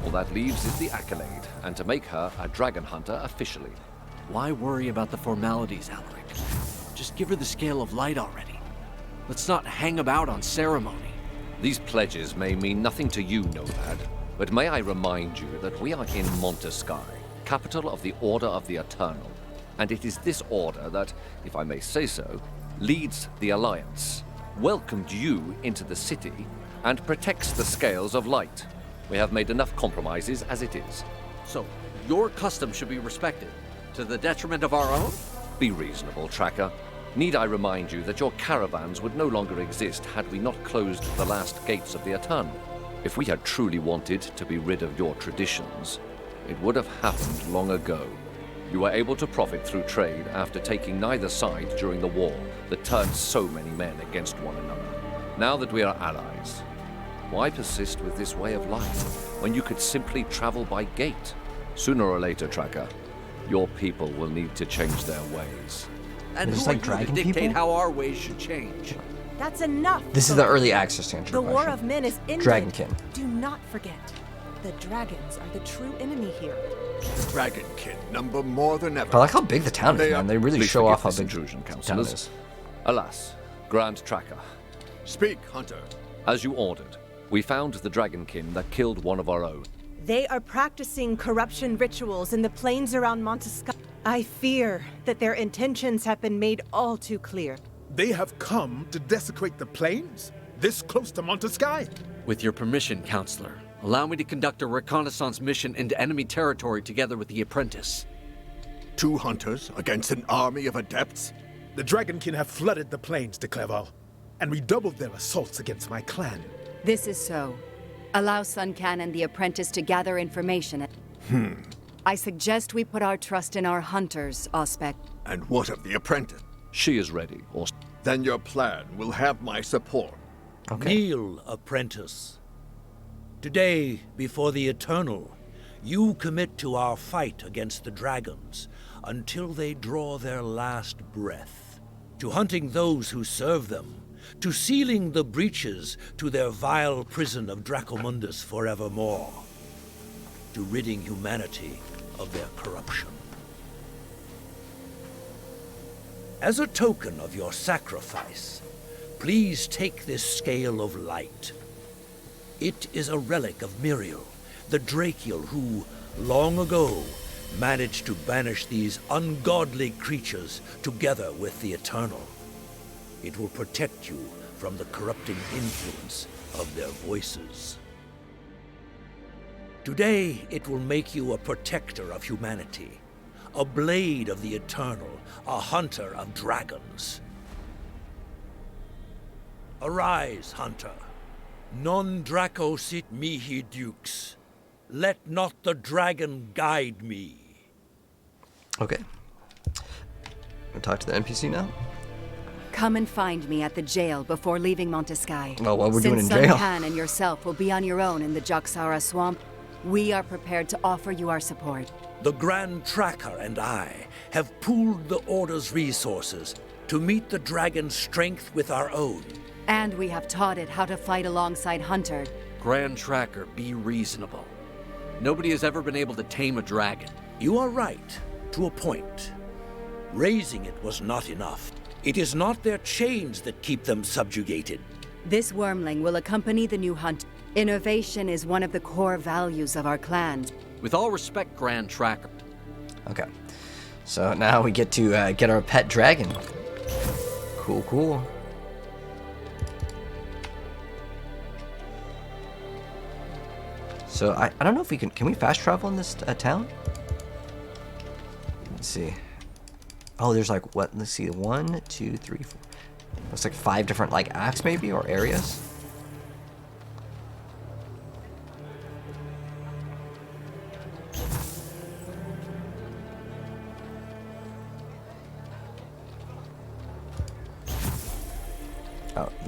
Speaker 5: All that leaves is the accolade, and to make her a dragon hunter officially.
Speaker 3: Why worry about the formalities, Alaric? Just give her the scale of light already. Let's not hang about on ceremony.
Speaker 5: These pledges may mean nothing to you, Nomad, but may I remind you that we are in Montesky, capital of the Order of the Eternal, and it is this order that, if I may say so, leads the Alliance, welcomed you into the city, and protects the scales of light. We have made enough compromises as it is.
Speaker 3: So, your custom should be respected, to the detriment of our own?
Speaker 5: Be reasonable, Tracker. Need I remind you that your caravans would no longer exist had we not closed the last gates of the Eternal? If we had truly wanted to be rid of your traditions, it would have happened long ago. You were able to profit through trade after taking neither side during the war that turned so many men against one another. Now that we are allies, why persist with this way of life when you could simply travel by gate? Sooner or later, Tracker, your people will need to change their ways.
Speaker 3: And
Speaker 2: Is
Speaker 3: who
Speaker 2: this
Speaker 3: are
Speaker 2: like
Speaker 3: you to
Speaker 2: dragon
Speaker 3: dictate
Speaker 2: people?
Speaker 3: how our ways should change?
Speaker 6: That's enough.
Speaker 2: This is the early access to answer
Speaker 6: The
Speaker 2: your
Speaker 6: war
Speaker 2: question.
Speaker 6: of men is ended.
Speaker 2: DragonKin.
Speaker 6: Do not forget, the dragons are the true enemy here.
Speaker 7: DragonKin number more than ever.
Speaker 2: I like how big the town is, man. They really
Speaker 5: Please
Speaker 2: show
Speaker 5: forgive
Speaker 2: off how
Speaker 5: this
Speaker 2: big
Speaker 5: intrusion,
Speaker 2: the town
Speaker 5: councillors.
Speaker 2: is.
Speaker 5: Alas, Grand Tracker,
Speaker 7: Speak, Hunter.
Speaker 5: as you ordered, we found the Dragonkin that killed one of our own.
Speaker 6: They are practicing corruption rituals in the plains around Montesky. I fear that their intentions have been made all too clear.
Speaker 8: They have come to desecrate the plains? This close to Montesky?
Speaker 3: With your permission, Counselor, allow me to conduct a reconnaissance mission into enemy territory together with the apprentice.
Speaker 7: 2 hunters against an army of adepts?
Speaker 8: The Dragonkin have flooded the plains de Clerval, and redoubled their assaults against my clan.
Speaker 9: This is so. Allow Sun Quan and the apprentice to gather information. I suggest we put our trust in our hunters, Ospec.
Speaker 7: And what of the apprentice?
Speaker 5: She is ready, or
Speaker 7: Then your plan will have my support.
Speaker 2: Okay.
Speaker 10: Kneel, apprentice. Today, before the Eternal, you commit to our fight against the dragons until they draw their last breath, to hunting those who serve them, to sealing the breaches to their vile prison of Dracomundus forevermore, to ridding humanity of their corruption. As a token of your sacrifice, please take this scale of light. It is a relic of Miriel, the Drakiel who, long ago, managed to banish these ungodly creatures together with the Eternal. It will protect you from the corrupting influence of their voices. Today, it will make you a protector of humanity, a blade of the Eternal, a hunter of dragons. Arise, hunter. Non Draco sit mihi dukes. Let not the dragon guide me.
Speaker 2: Okay. We'll talk to the NPC now.
Speaker 9: Come and find me at the jail before leaving Montesky.
Speaker 2: Oh, what we're doing in
Speaker 9: Since
Speaker 2: jail.
Speaker 9: Sun Quan and yourself will be on your own in the Jaksara swamp, we are prepared to offer you our support.
Speaker 10: The Grand Tracker and I have pooled the Order's resources to meet the dragon's strength with our own.
Speaker 9: And we have taught it how to fight alongside Hunter.
Speaker 3: Grand Tracker, be reasonable. Nobody has ever been able to tame a dragon.
Speaker 10: You are right, to a point. Raising it was not enough. It is not their chains that keep them subjugated.
Speaker 9: This wormling will accompany the new hunt. Innovation is one of the core values of our clan.
Speaker 3: With all respect, Grand Tracker.
Speaker 2: Okay. So now we get to get our pet dragon. Cool, cool. So I don't know if we can we fast travel in this town? Let's see. Oh, there's like what? Let's see. 1, 2, 3, 4. Looks like 5 different like acts maybe or areas.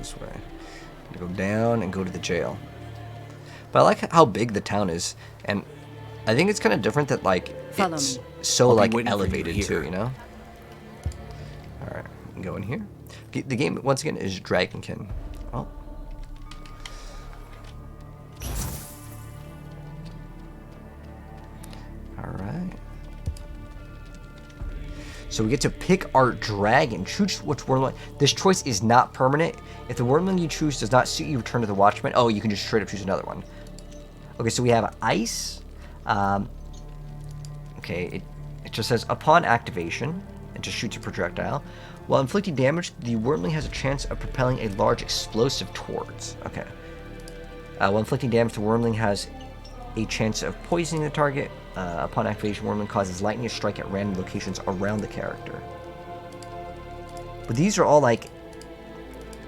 Speaker 2: this way. Go down and go to the jail. But I like how big the town is, and I think it's kind of different that like it's so like elevated too, you know. All right, we can go in here. The game once again is DragonKin. Oh. All right. So we get to pick our dragon. Choose which wormling. This choice is not permanent. If the wormling you choose does not suit you, return to the Watchman. Oh, you can just straight up choose another one. Okay, so we have ice. Okay, it just says upon activation, it just shoots a projectile. While inflicting damage, the wormling has a chance of propelling a large explosive towards. Okay. While inflicting damage, the wormling has a chance of poisoning the target. Upon activation, wormling causes lightning to strike at random locations around the character. But these are all like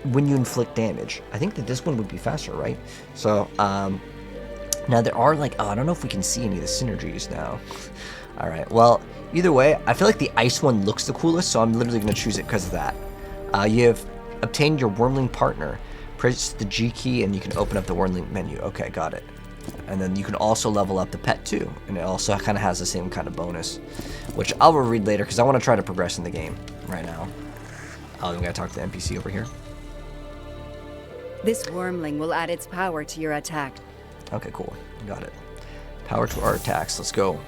Speaker 2: when you inflict damage. I think that this one would be faster, right? So, now there are like, oh, I don't know if we can see any of the synergies now. All right, well, either way, I feel like the ice one looks the coolest, so I'm literally going to choose it because of that. You have obtained your wormling partner. Press the G key and you can open up the wormling menu. Okay, got it. And then you can also level up the pet too, and it also kind of has the same kind of bonus, which I'll read later because I want to try to progress in the game right now. Oh, we gotta talk to the NPC over here.
Speaker 9: This wormling will add its power to your attack.
Speaker 2: Okay, cool. Got it. Power to our attacks. Let's go.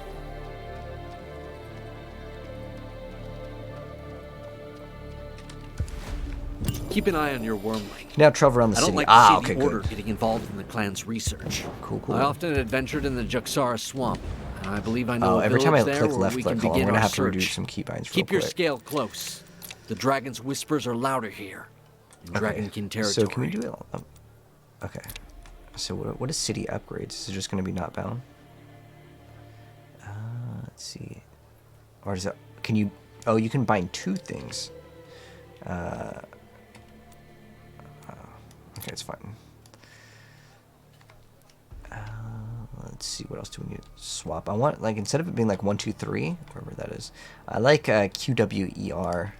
Speaker 3: Keep an eye on your wormling.
Speaker 2: Now travel around the city.
Speaker 3: I don't like to see the Order getting involved in the clan's research.
Speaker 2: Cool, cool.
Speaker 3: I often adventured in the Juxara swamp, and I believe I know a
Speaker 2: every time I
Speaker 3: village
Speaker 2: click
Speaker 3: there
Speaker 2: left
Speaker 3: where we
Speaker 2: click,
Speaker 3: can begin
Speaker 2: I'm gonna
Speaker 3: our
Speaker 2: have to redo
Speaker 3: search.
Speaker 2: some keybinds.
Speaker 3: Keep your
Speaker 2: quick.
Speaker 3: scale close. The dragon's whispers are louder here in DragonKin territory.
Speaker 2: So can we do it? Okay. So what is city upgrades? Is it just going to be not bound? Let's see. Or is it? Can you? Oh, you can bind two things. Okay, it's fine. Let's see. What else do we need to swap? I want, like, instead of it being like 1, 2, 3, wherever that is, I like QWER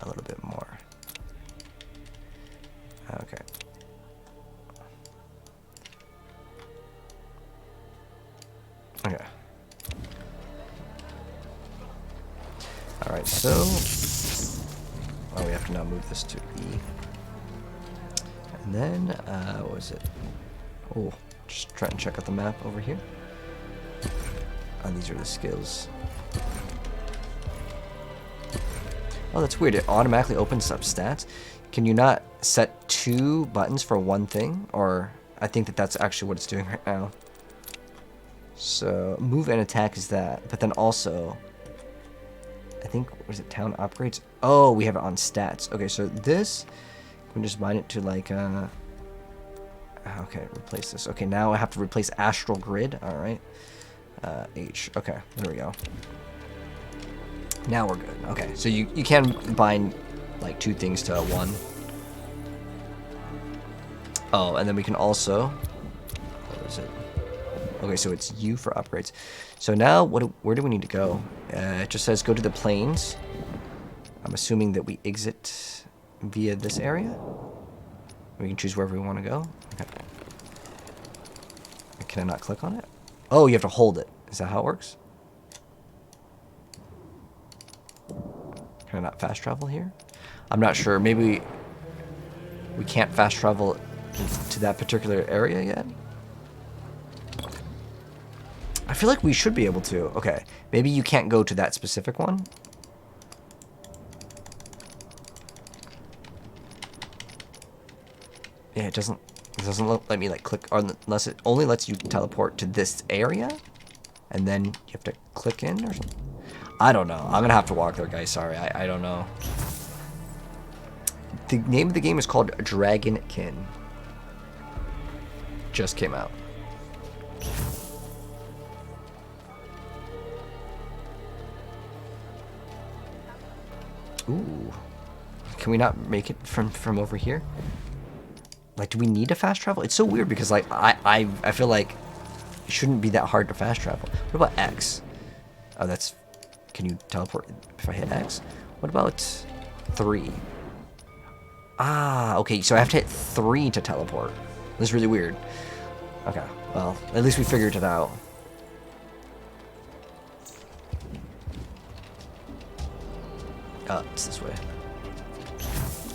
Speaker 2: a little bit more. Okay. Okay. Alright, so... Oh, we have to now move this to E. And then, what was it? Oh, just try and check out the map over here. And these are the skills. Oh, that's weird. It automatically opens up stats. Can you not set 2 buttons for one thing? Or I think that that's actually what it's doing right now. So move and attack is that, but then also I think, was it town upgrades? Oh, we have it on stats. Okay, so this we can just bind it to like okay, replace this. Okay, now I have to replace astral grid. All right, H. Okay, there we go. Now we're good. Okay, so you can bind like 2 things to 1. Oh, and then we can also, what is it? Okay, so it's U for upgrades. So now, where do we need to go? It just says go to the plains. I'm assuming that we exit via this area. We can choose wherever we want to go. Okay. Can I not click on it? Oh, you have to hold it. Is that how it works? Can I not fast travel here? I'm not sure. Maybe we can't fast travel to that particular area yet? I feel like we should be able to. Okay, maybe you can't go to that specific one. Yeah, it doesn't let me like click, unless it only lets you teleport to this area, and then you have to click in or something. I don't know. I'm gonna have to walk there, guys. Sorry, I don't know. The name of the game is called DragonKin. Just came out. Ooh. Can we not make it from over here? Like, do we need to fast travel? It's so weird because, like, I feel like it shouldn't be that hard to fast travel. What about X? Oh, that's... Can you teleport if I hit X? What about 3? Ah, okay, so I have to hit 3 to teleport. This is really weird. Okay, well, at least we figured it out. Oh, it's this way.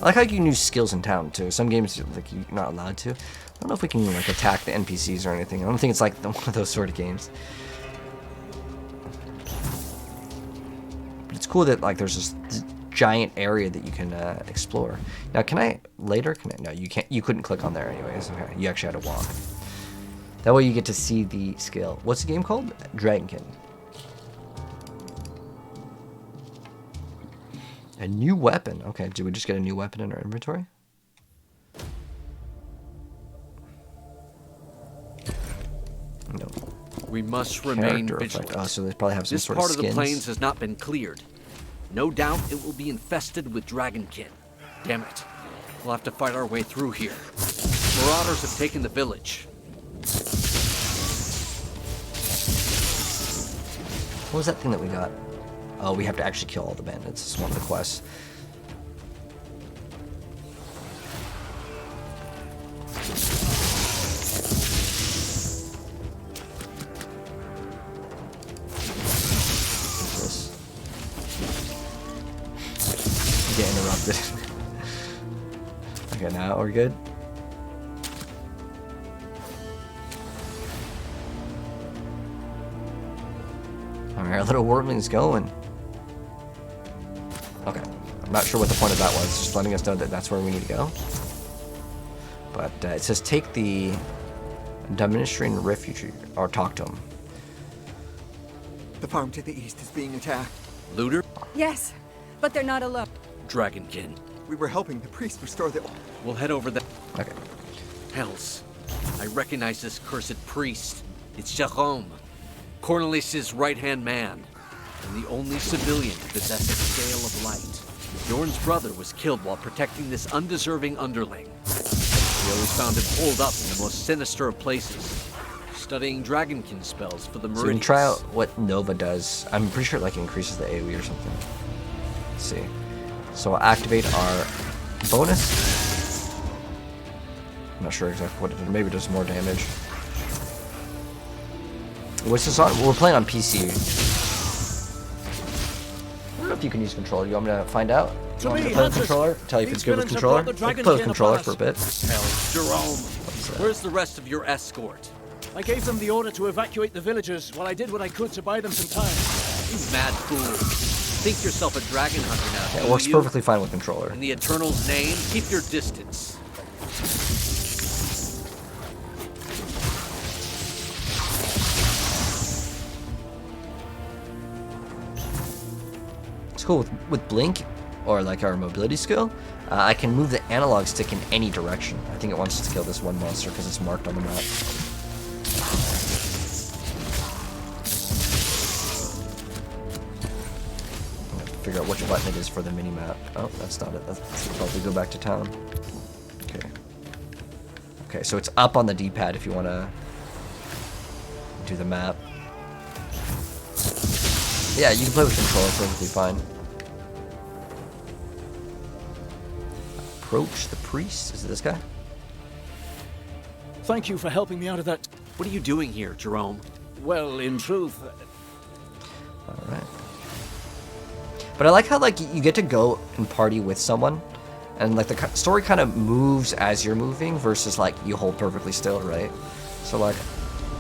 Speaker 2: I like how you can use skills in town, too. Some games, like, you're not allowed to. I don't know if we can, like, attack the NPCs or anything. I don't think it's, like, one of those sort of games. But it's cool that, like, there's this giant area that you can explore. Now, can I later? No, you can't. You couldn't click on there anyways. Okay, you actually had to walk. That way you get to see the skill. What's the game called? DragonKin. A new weapon. Okay, did we just get a new weapon in our inventory? No.
Speaker 3: We must remain
Speaker 2: Character
Speaker 3: vigilant.
Speaker 2: effect. Oh, so they probably have some
Speaker 3: This
Speaker 2: sort
Speaker 3: part
Speaker 2: of
Speaker 3: of the
Speaker 2: skins.
Speaker 3: plains has not been cleared. No doubt it will be infested with DragonKin. Damn it. We'll have to fight our way through here. Marauders have taken the village.
Speaker 2: What was that thing that we got? Oh, we have to actually kill all the bandits. It's one of the quests. What's this? Get interrupted. Okay, now we're good. Alright, our little wormling's going. Okay, I'm not sure what the point of that was, just letting us know that that's where we need to go. But it says take the Administering Refugee, or talk to him.
Speaker 11: The farm to the east is being attacked.
Speaker 3: Looter?
Speaker 9: Yes, but they're not alone.
Speaker 3: DragonKin.
Speaker 11: We were helping the priest restore the...
Speaker 3: We'll head over there.
Speaker 2: Okay.
Speaker 3: Hells. I recognize this cursed priest. It's Jerome, Cornelis's right-hand man, and the only civilian to possess a scale of light. Bjorn's brother was killed while protecting this undeserving underling. We always found him holed up in the most sinister of places, studying DragonKin spells for the
Speaker 2: So we can
Speaker 3: Meridians.
Speaker 2: try out what Nova does. I'm pretty sure it like increases the AoE or something. Let's see. So we'll activate our bonus. I'm not sure exactly what it did. Maybe it does more damage. What's this on? We're playing on PC. I don't know if you can use controller. You want me to find out? You want me to play with controller? Tell you if it's good with controller? I'll play with controller for a bit.
Speaker 3: Hells, Jerome. Where's the rest of your escort?
Speaker 12: I gave them the order to evacuate the villagers while I did what I could to buy them some time.
Speaker 3: You mad fool. Think yourself a dragon hunter now,
Speaker 2: Yeah,
Speaker 3: do
Speaker 2: it works
Speaker 3: you?
Speaker 2: perfectly fine with controller.
Speaker 3: In the Eternal's name, keep your distance.
Speaker 2: It's cool with Blink, or like our mobility skill, I can move the analog stick in any direction. I think it wants us to kill this one monster because it's marked on the map. I'm gonna figure out which button it is for the mini map. Oh, that's not it. That's probably go back to town. Okay. Okay, so it's up on the D-pad if you want to do the map. Yeah, you can play with controller perfectly fine. Approach the priest. Is it this guy?
Speaker 12: Thank you for helping me out of that.
Speaker 3: What are you doing here, Jerome?
Speaker 12: Well, in truth...
Speaker 2: Alright. But I like how like you get to go and party with someone, and like the story kind of moves as you're moving versus like you hold perfectly still, right? So like,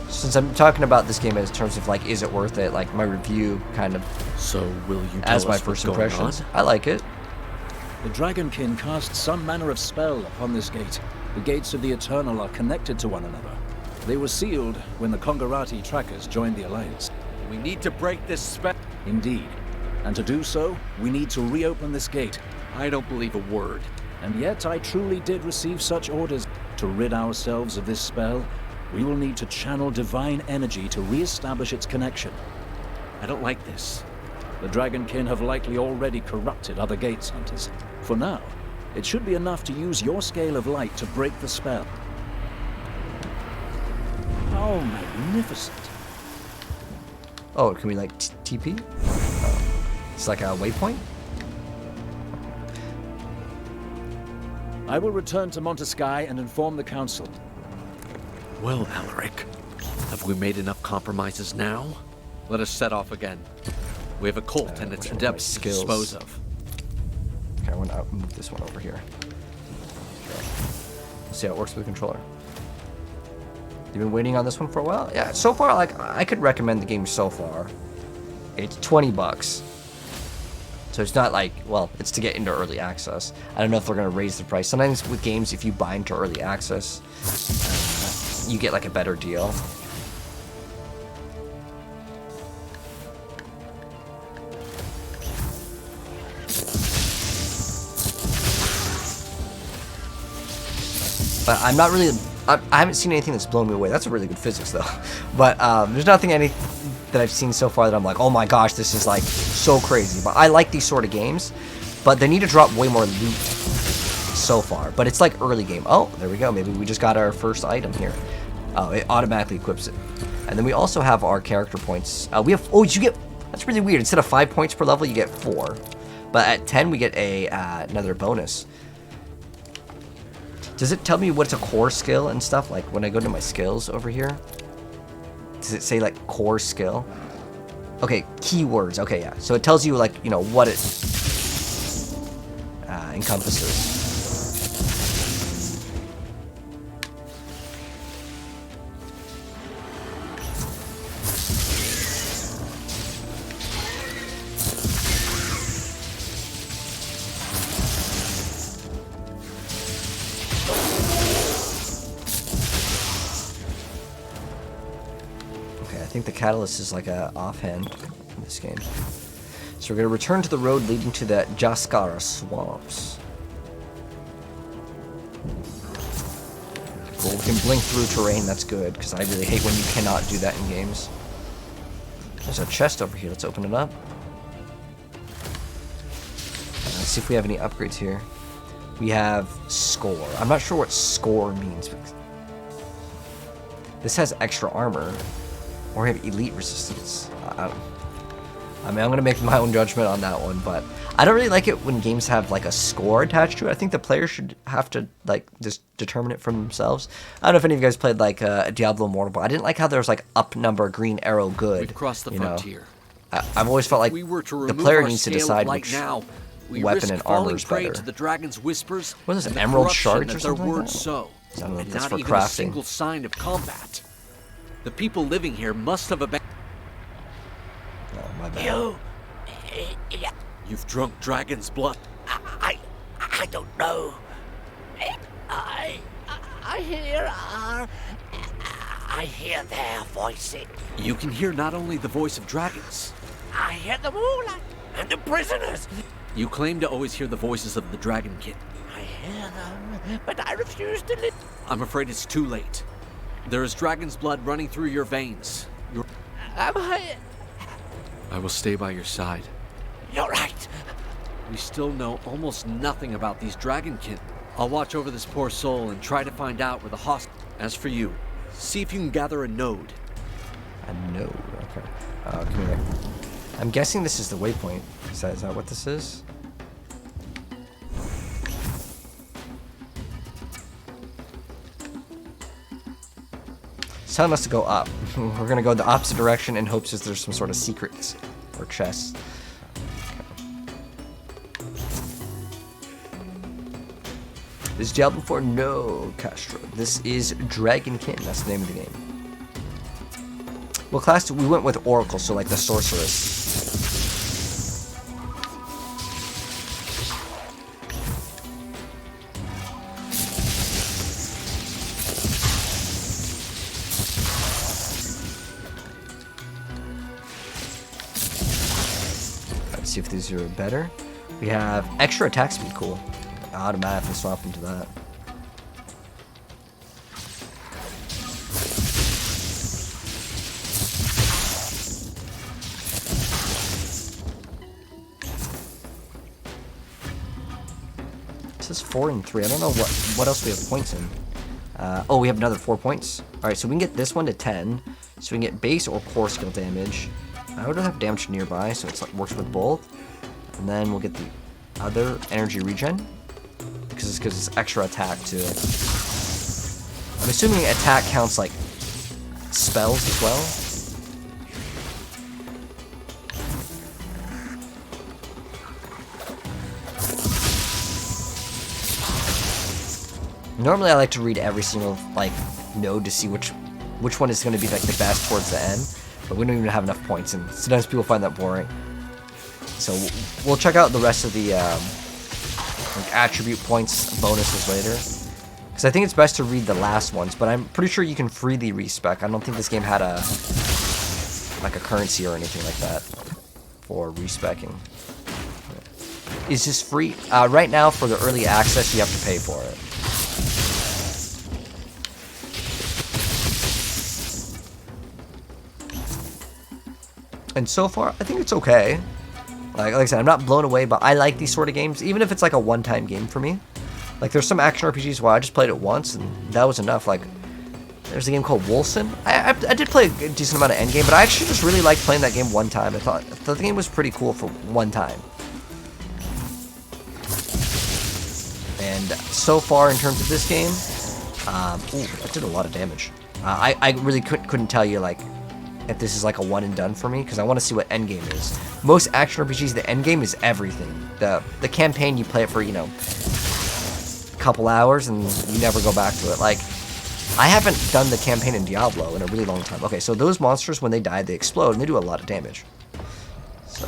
Speaker 2: since I'm talking about this game in terms of like, is it worth it? Like my review kind of.
Speaker 3: So will you
Speaker 2: as my first impressions? I like it.
Speaker 12: The DragonKin cast some manner of spell upon this gate. The gates of the Eternal are connected to one another. They were sealed when the Kongarati trackers joined the Alliance.
Speaker 3: We need to break this spell.
Speaker 12: Indeed. And to do so, we need to reopen this gate.
Speaker 3: I don't believe a word.
Speaker 12: And yet I truly did receive such orders. To rid ourselves of this spell, we will need to channel divine energy to re-establish its connection.
Speaker 3: I don't like this.
Speaker 12: The DragonKin have likely already corrupted other gates hunters. For now, it should be enough to use your scale of light to break the spell. How magnificent.
Speaker 2: Oh, can we like TP? It's like a waypoint?
Speaker 12: I will return to Montesky and inform the council.
Speaker 3: Well, Alaric, have we made enough compromises now? Let us set off again. We have a cult and its adepts to dispose of.
Speaker 2: Okay, I want to move this one over here. Okay. Let's see how it works with the controller. You've been waiting on this one for a while? Yeah, so far, like, I could recommend the game so far. It's $20. So it's not like, well, it's to get into early access. I don't know if they're going to raise the price. Sometimes with games, if you buy into early access, you get like a better deal. But I'm not really, I haven't seen anything that's blown me away. That's a really good physics though. But there's nothing that I've seen so far that I'm like, oh my gosh, this is like so crazy. But I like these sort of games, but they need to drop way more loot so far. But it's like early game. Oh, there we go. Maybe we just got our first item here. Oh, it automatically equips it. And then we also have our character points. We have, oh, you get, that's really weird. Instead of 5 points per level, you get 4. But at 10, we get another bonus. Does it tell me what's a core skill and stuff? Like when I go to my skills over here, does it say like core skill? Okay, keywords. Okay, yeah. So it tells you like, you know, what it encompasses. I think the catalyst is like a offhand in this game. So we're going to return to the road leading to the Jaskara swamps. Cool, we can blink through terrain, that's good, because I really hate when you cannot do that in games. There's a chest over here, let's open it up. Let's see if we have any upgrades here. We have score. I'm not sure what score means. But this has extra armor. Or have elite resistance. I mean, I'm going to make my own judgment on that one, but I don't really like it when games have like a score attached to it. I think the player should have to like just determine it for themselves. I don't know if any of you guys played like Diablo Immortal, but I didn't like how there was like up number, green arrow, good.
Speaker 3: We've crossed the frontier.
Speaker 2: I've always felt like the player needs to decide which weapon and armor is better.
Speaker 3: To the dragon's whispers.
Speaker 2: What is this, emerald shards or something like that?
Speaker 3: So,
Speaker 2: I don't know if that's
Speaker 3: not
Speaker 2: for
Speaker 3: even
Speaker 2: crafting.
Speaker 3: A single sign of combat. The people living here must have abandoned.
Speaker 2: Oh, my bad.
Speaker 3: You've drunk dragon's blood.
Speaker 10: I don't know. I hear their voices.
Speaker 3: You can hear not only the voice of dragons.
Speaker 10: I hear them all, and the prisoners.
Speaker 3: You claim to always hear the voices of the DragonKin.
Speaker 10: I hear them, but I refuse to listen.
Speaker 3: I'm afraid it's too late. There is dragon's blood running through your veins.
Speaker 10: I
Speaker 3: will stay by your side.
Speaker 10: You're right.
Speaker 3: We still know almost nothing about these DragonKin. I'll watch over this poor soul and try to find out where the hostage. As for you, see if you can gather a node.
Speaker 2: A node, okay. Come here. I'm guessing this is the waypoint. Is that what this is? It's telling us to go up. We're gonna go the opposite direction in hopes that there's some sort of secrets or chests. This is Diablo 4? No, Castro. This is DragonKin. That's the name of the game. What class we went with Oracle, so like the sorceress. Let's see if these are better. We have extra attack speed, cool. Automatically swap into that. It says 4 and 3. I don't know what else we have points in. Oh, we have another 4 points. Alright, so we can get this one to 10. So we can get base or core skill damage. I would have damage nearby, so it works with both. And then we'll get the other energy regen. because it's extra attack too. I'm assuming attack counts like spells as well. Normally I like to read every single like node to see which one is going to be like the best towards the end, but we don't even have enough points, and sometimes people find that boring. So we'll check out the rest of the like attribute points bonuses later, because I think it's best to read the last ones, but I'm pretty sure you can freely respec. I don't think this game had a currency or anything like that for respecking. It's just free. Right now for the early access you have to pay for it. And so far, I think it's okay. Like I said, I'm not blown away, but I like these sort of games, even if it's like a one-time game for me. Like there's some action RPGs where I just played it once, and that was enough. Like there's a game called Wolcen. I did play a decent amount of endgame, but I actually just really liked playing that game one time. I thought the game was pretty cool for one time. And so far, in terms of this game, ooh, that did a lot of damage. I really couldn't tell you like if this is like a one and done for me, because I want to see what endgame is. Most action RPGs, the endgame is everything. The campaign, you play it for, you know, a couple hours and you never go back to it. Like, I haven't done the campaign in Diablo in a really long time. Okay, so those monsters, when they die, they explode and they do a lot of damage. So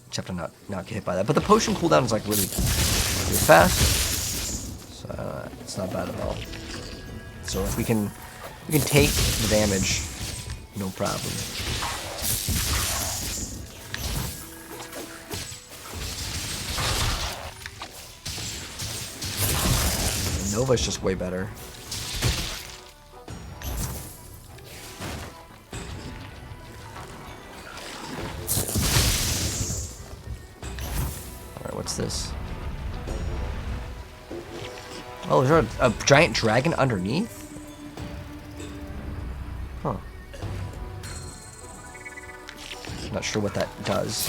Speaker 2: just have to not get hit by that. But the potion cooldown is like really fast, so it's not bad at all. So if we can take the damage, no problem. And Nova's just way better. Alright, what's this? Oh, is there a giant dragon underneath? Huh. Not sure what that does.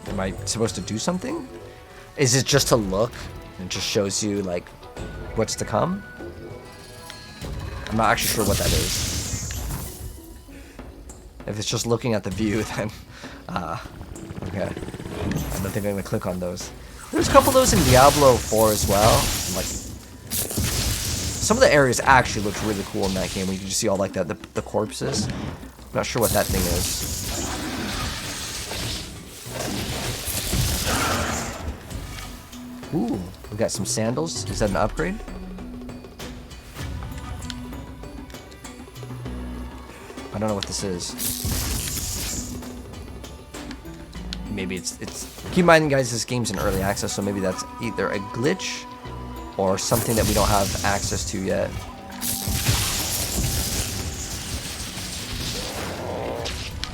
Speaker 2: Am I supposed to do something? Is it just to look? It just shows you, like, what's to come? I'm not actually sure what that is. If it's just looking at the view, then, okay. I don't think I'm gonna click on those. There's a couple of those in Diablo 4 as well. Like, some of the areas actually looked really cool in that game, where you can just see all like the corpses. I'm not sure what that thing is. Ooh, we got some sandals. Is that an upgrade? I don't know what this is. Maybe it's keep in mind, guys, this game's in early access, so maybe that's either a glitch or something that we don't have access to yet.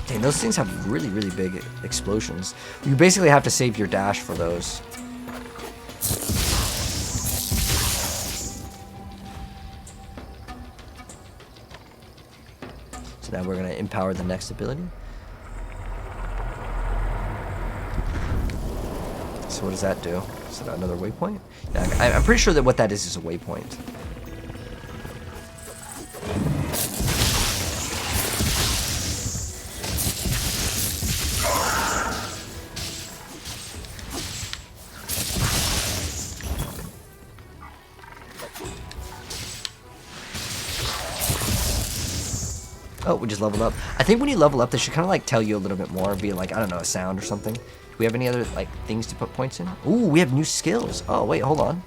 Speaker 2: Dang, those things have really, really big explosions. You basically have to save your dash for those. So now we're gonna empower the next ability. So what does that do? Is that another waypoint? Yeah, I'm pretty sure that what that is a waypoint. Oh, we just leveled up. I think when you level up, they should kind of like tell you a little bit more, be like, I don't know, a sound or something. Do we have any other like things to put points in? Ooh, we have new skills. Oh, wait, hold on.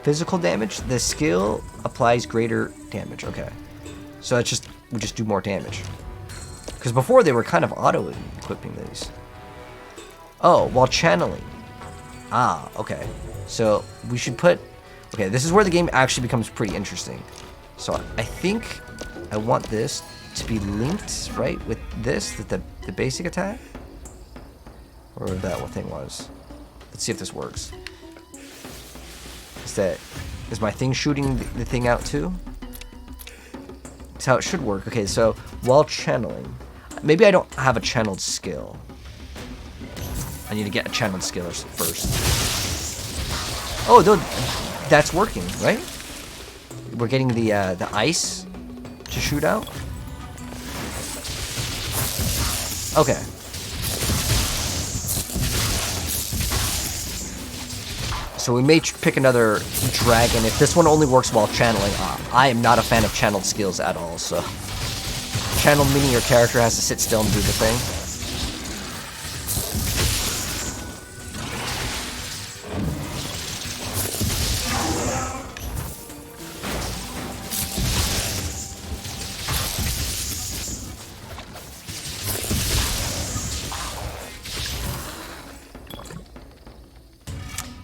Speaker 2: Physical damage. The skill applies greater damage. Okay. So that's just, we just do more damage. Because before they were kind of auto-equipping these. Oh, while channeling. Ah, okay. So we should put, okay, this is where the game actually becomes pretty interesting. So I think I want this to be linked, right, with this, the basic attack? Or that what thing was. Let's see if this works. Is my thing shooting the thing out too? That's how it should work. Okay, so while channeling, maybe I don't have a channeled skill. I need to get a channeled skill first. Oh, that's working, right? We're getting the ice to shoot out. Okay. So we may pick another dragon if this one only works while channeling. I am not a fan of channeled skills at all, so channel meaning your character has to sit still and do the thing.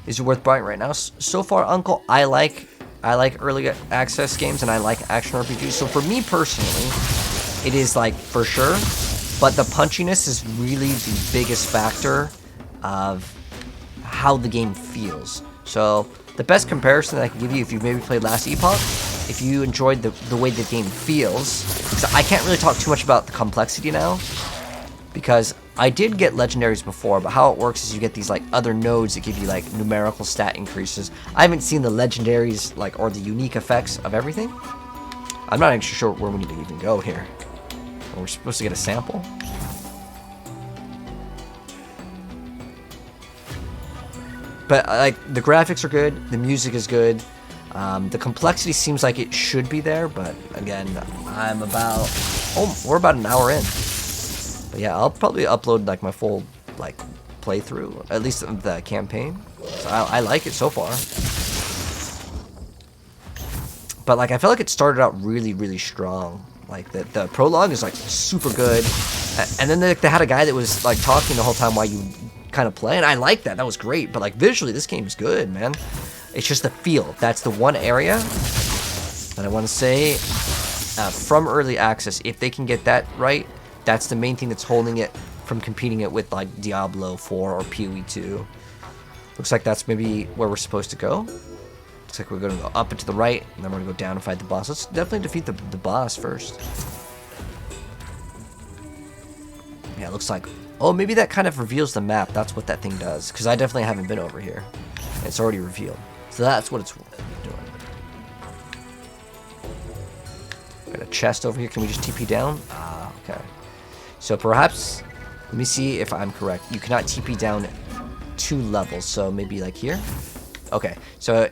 Speaker 2: Is it worth buying right now? So far, Uncle, I like early access games and I like action RPGs. So for me personally, it is like for sure, but the punchiness is really the biggest factor of how the game feels. So the best comparison that I can give you, if you've maybe played Last Epoch, if you enjoyed the way the game feels, because I can't really talk too much about the complexity now, because I did get legendaries before, but how it works is you get these like other nodes that give you like numerical stat increases. I haven't seen the legendaries like or the unique effects of everything. I'm not actually sure where we need to even go here. We're supposed to get a sample. But like the graphics are good, the music is good, the complexity seems like it should be there, but again, we're about an hour in. But yeah, I'll probably upload like my full like playthrough, at least the campaign. So I like it so far. But like I feel like it started out really strong. Like the prologue is like super good, and then they had a guy that was like talking the whole time while you kind of play, and I like that. That was great. But like visually, this game is good, man. It's just the feel. That's the one area that I want to say from early access. If they can get that right, that's the main thing that's holding it from competing it with like Diablo 4 or PoE 2. Looks like that's maybe where we're supposed to go. Looks like we're going to go up and to the right, and then we're going to go down and fight the boss. Let's definitely defeat the boss first. Yeah, it looks like... Oh, maybe that kind of reveals the map. That's what that thing does. Because I definitely haven't been over here. It's already revealed. So that's what it's doing. Got a chest over here. Can we just TP down? Ah, okay. So perhaps... Let me see if I'm correct. You cannot TP down 2 levels. So maybe like here? Okay. So...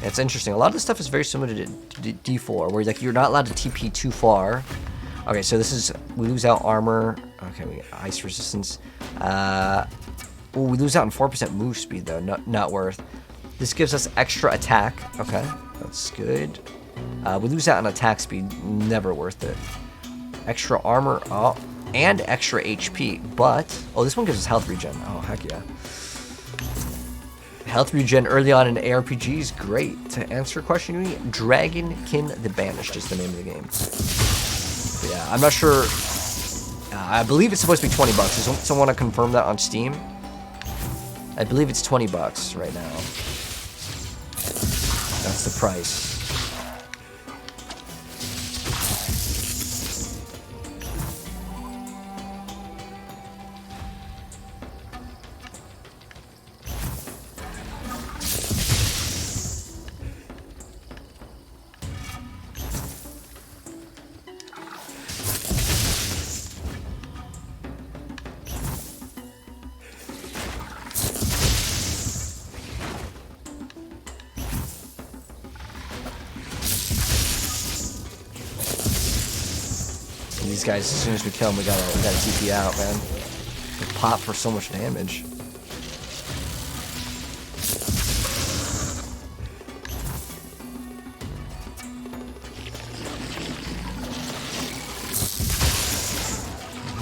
Speaker 2: It's interesting. A lot of this stuff is very similar to D4, where like you're not allowed to TP too far. Okay, so this is we lose out armor. Okay, we get ice resistance. We lose out on 4% move speed though. Not worth. This gives us extra attack. Okay, that's good. We lose out on attack speed. Never worth it. Extra armor. Oh, and extra HP. But this one gives us health regen. Oh heck yeah. Health regen early on in ARPGs, great. To answer your question, DragonKin the Banished is the name of the game. But yeah, I'm not sure. I believe it's supposed to be $20. Does someone want to confirm that on Steam? I believe it's $20 right now. That's the price. These guys, as soon as we kill them, we gotta TP out, man. They pop for so much damage.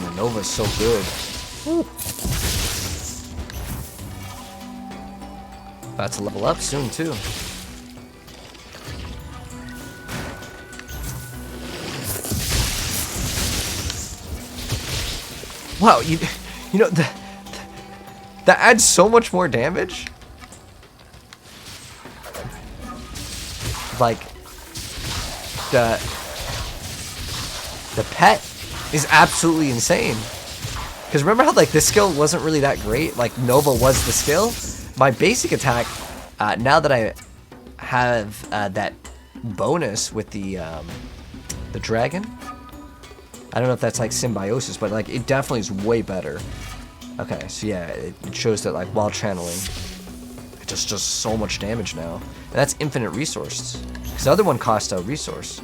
Speaker 2: The Nova's so good. Woo. About to level up soon too. Wow, you know that adds so much more damage. Like the pet is absolutely insane. Because remember how like this skill wasn't really that great? Like Nova was the skill. My basic attack, now that I have that bonus with the dragon, I don't know if that's like symbiosis, but like it definitely is way better. Okay, so yeah, it shows that like while channeling, it just does so much damage now. And that's infinite resource. Because the other one cost a resource.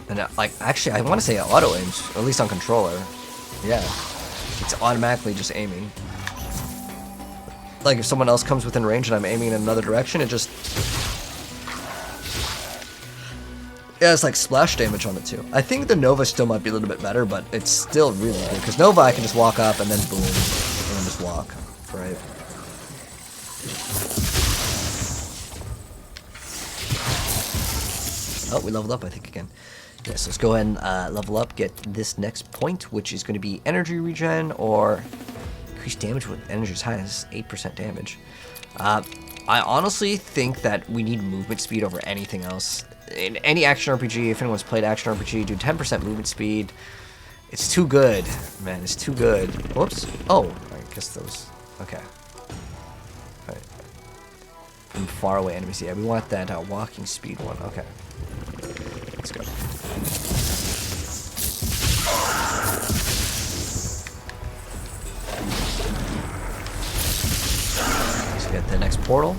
Speaker 2: And like, actually, I want to say it auto aims, or at least on controller. Yeah, it's automatically just aiming. Like if someone else comes within range and I'm aiming in another direction, it just... Yeah, it's like splash damage on it too. I think the Nova still might be a little bit better, but it's still really good. Because Nova, I can just walk up and then boom, and then just walk, right? Oh, we leveled up, I think, again. Yes, let's go ahead and level up, get this next point, which is going to be energy regen or increased damage with energy as high as 8% damage. I honestly think that we need movement speed over anything else. In any action RPG, if anyone's played action RPG, do 10% movement speed. It's too good, man. It's too good. Whoops. Oh, I guess those. Okay. All right. From far away enemies. Yeah, we want that walking speed one. Okay. Let's go. Let's get the next portal.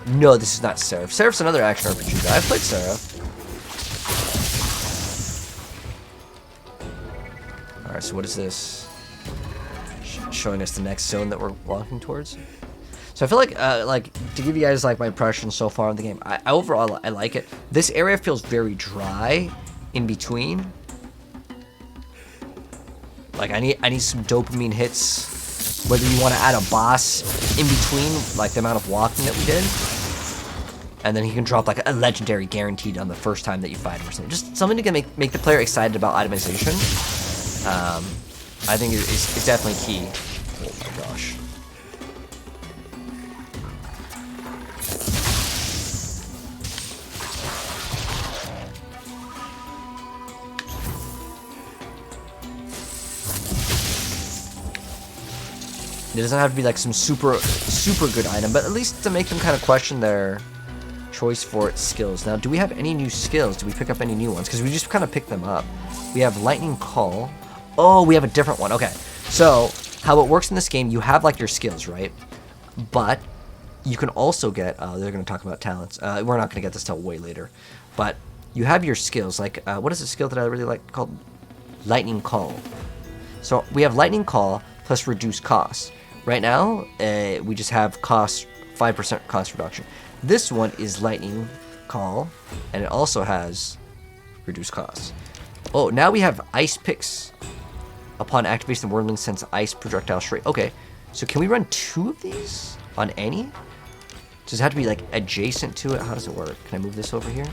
Speaker 2: No, this is not Seraph. Seraph's another action RPG, but I've played Seraph. Alright, so what is this? Showing us the next zone that we're walking towards. So I feel like to give you guys like my impressions so far in the game, I overall I like it. This area feels very dry in between. Like I need some dopamine hits. Whether you want to add a boss in between, like the amount of walking that we did, and then he can drop like a legendary guaranteed on the first time that you fight him or something. Just something to make the player excited about itemization. I think is definitely key. Oh my gosh. It doesn't have to be like some super good item, but at least to make them kind of question their choice for its skills. Now, do we have any new skills? Do we pick up any new ones? Because we just kind of picked them up. We have Lightning Call. Oh, we have a different one. Okay. So, how it works in this game, you have like your skills, right? But you can also get, they're going to talk about talents. We're not going to get this till way later. But you have your skills. Like, what is a skill that I really like called Lightning Call? So, we have Lightning Call plus Reduce Cost. Right now, we just have cost 5% cost reduction. This one is Lightning Call, and it also has reduced costs. Oh, now we have Ice Picks. Upon activation, the Whirlwind sends ice projectile straight. Okay, so can we run 2 of these on any? Does it have to be like adjacent to it? How does it work? Can I move this over here?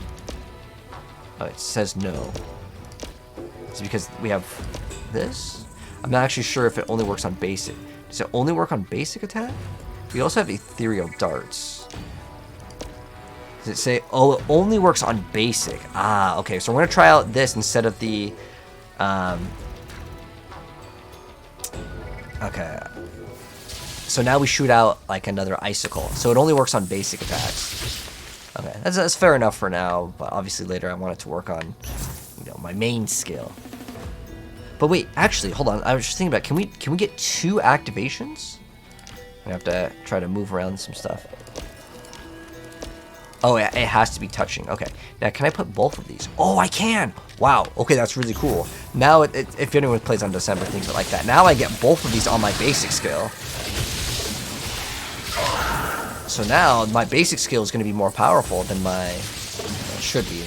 Speaker 2: Oh, it says no. It's because we have this? I'm not actually sure if it only works on basic. Does it only work on basic attack? We also have ethereal darts. Does it say, oh, it only works on basic? Ah, okay, so we're going to try out this instead of the, okay. So now we shoot out like another icicle. So it only works on basic attacks. Okay, that's fair enough for now, but obviously later I want it to work on, you know, my main skill. But wait, actually, hold on. I was just thinking about, can we get 2 activations? I have to try to move around some stuff. Oh, yeah, it has to be touching. Okay. Now, can I put both of these? Oh, I can! Wow. Okay, that's really cool. Now, if anyone plays on December, think of it like that. Now I get both of these on my basic skill. So now, my basic skill is going to be more powerful than my... It should be.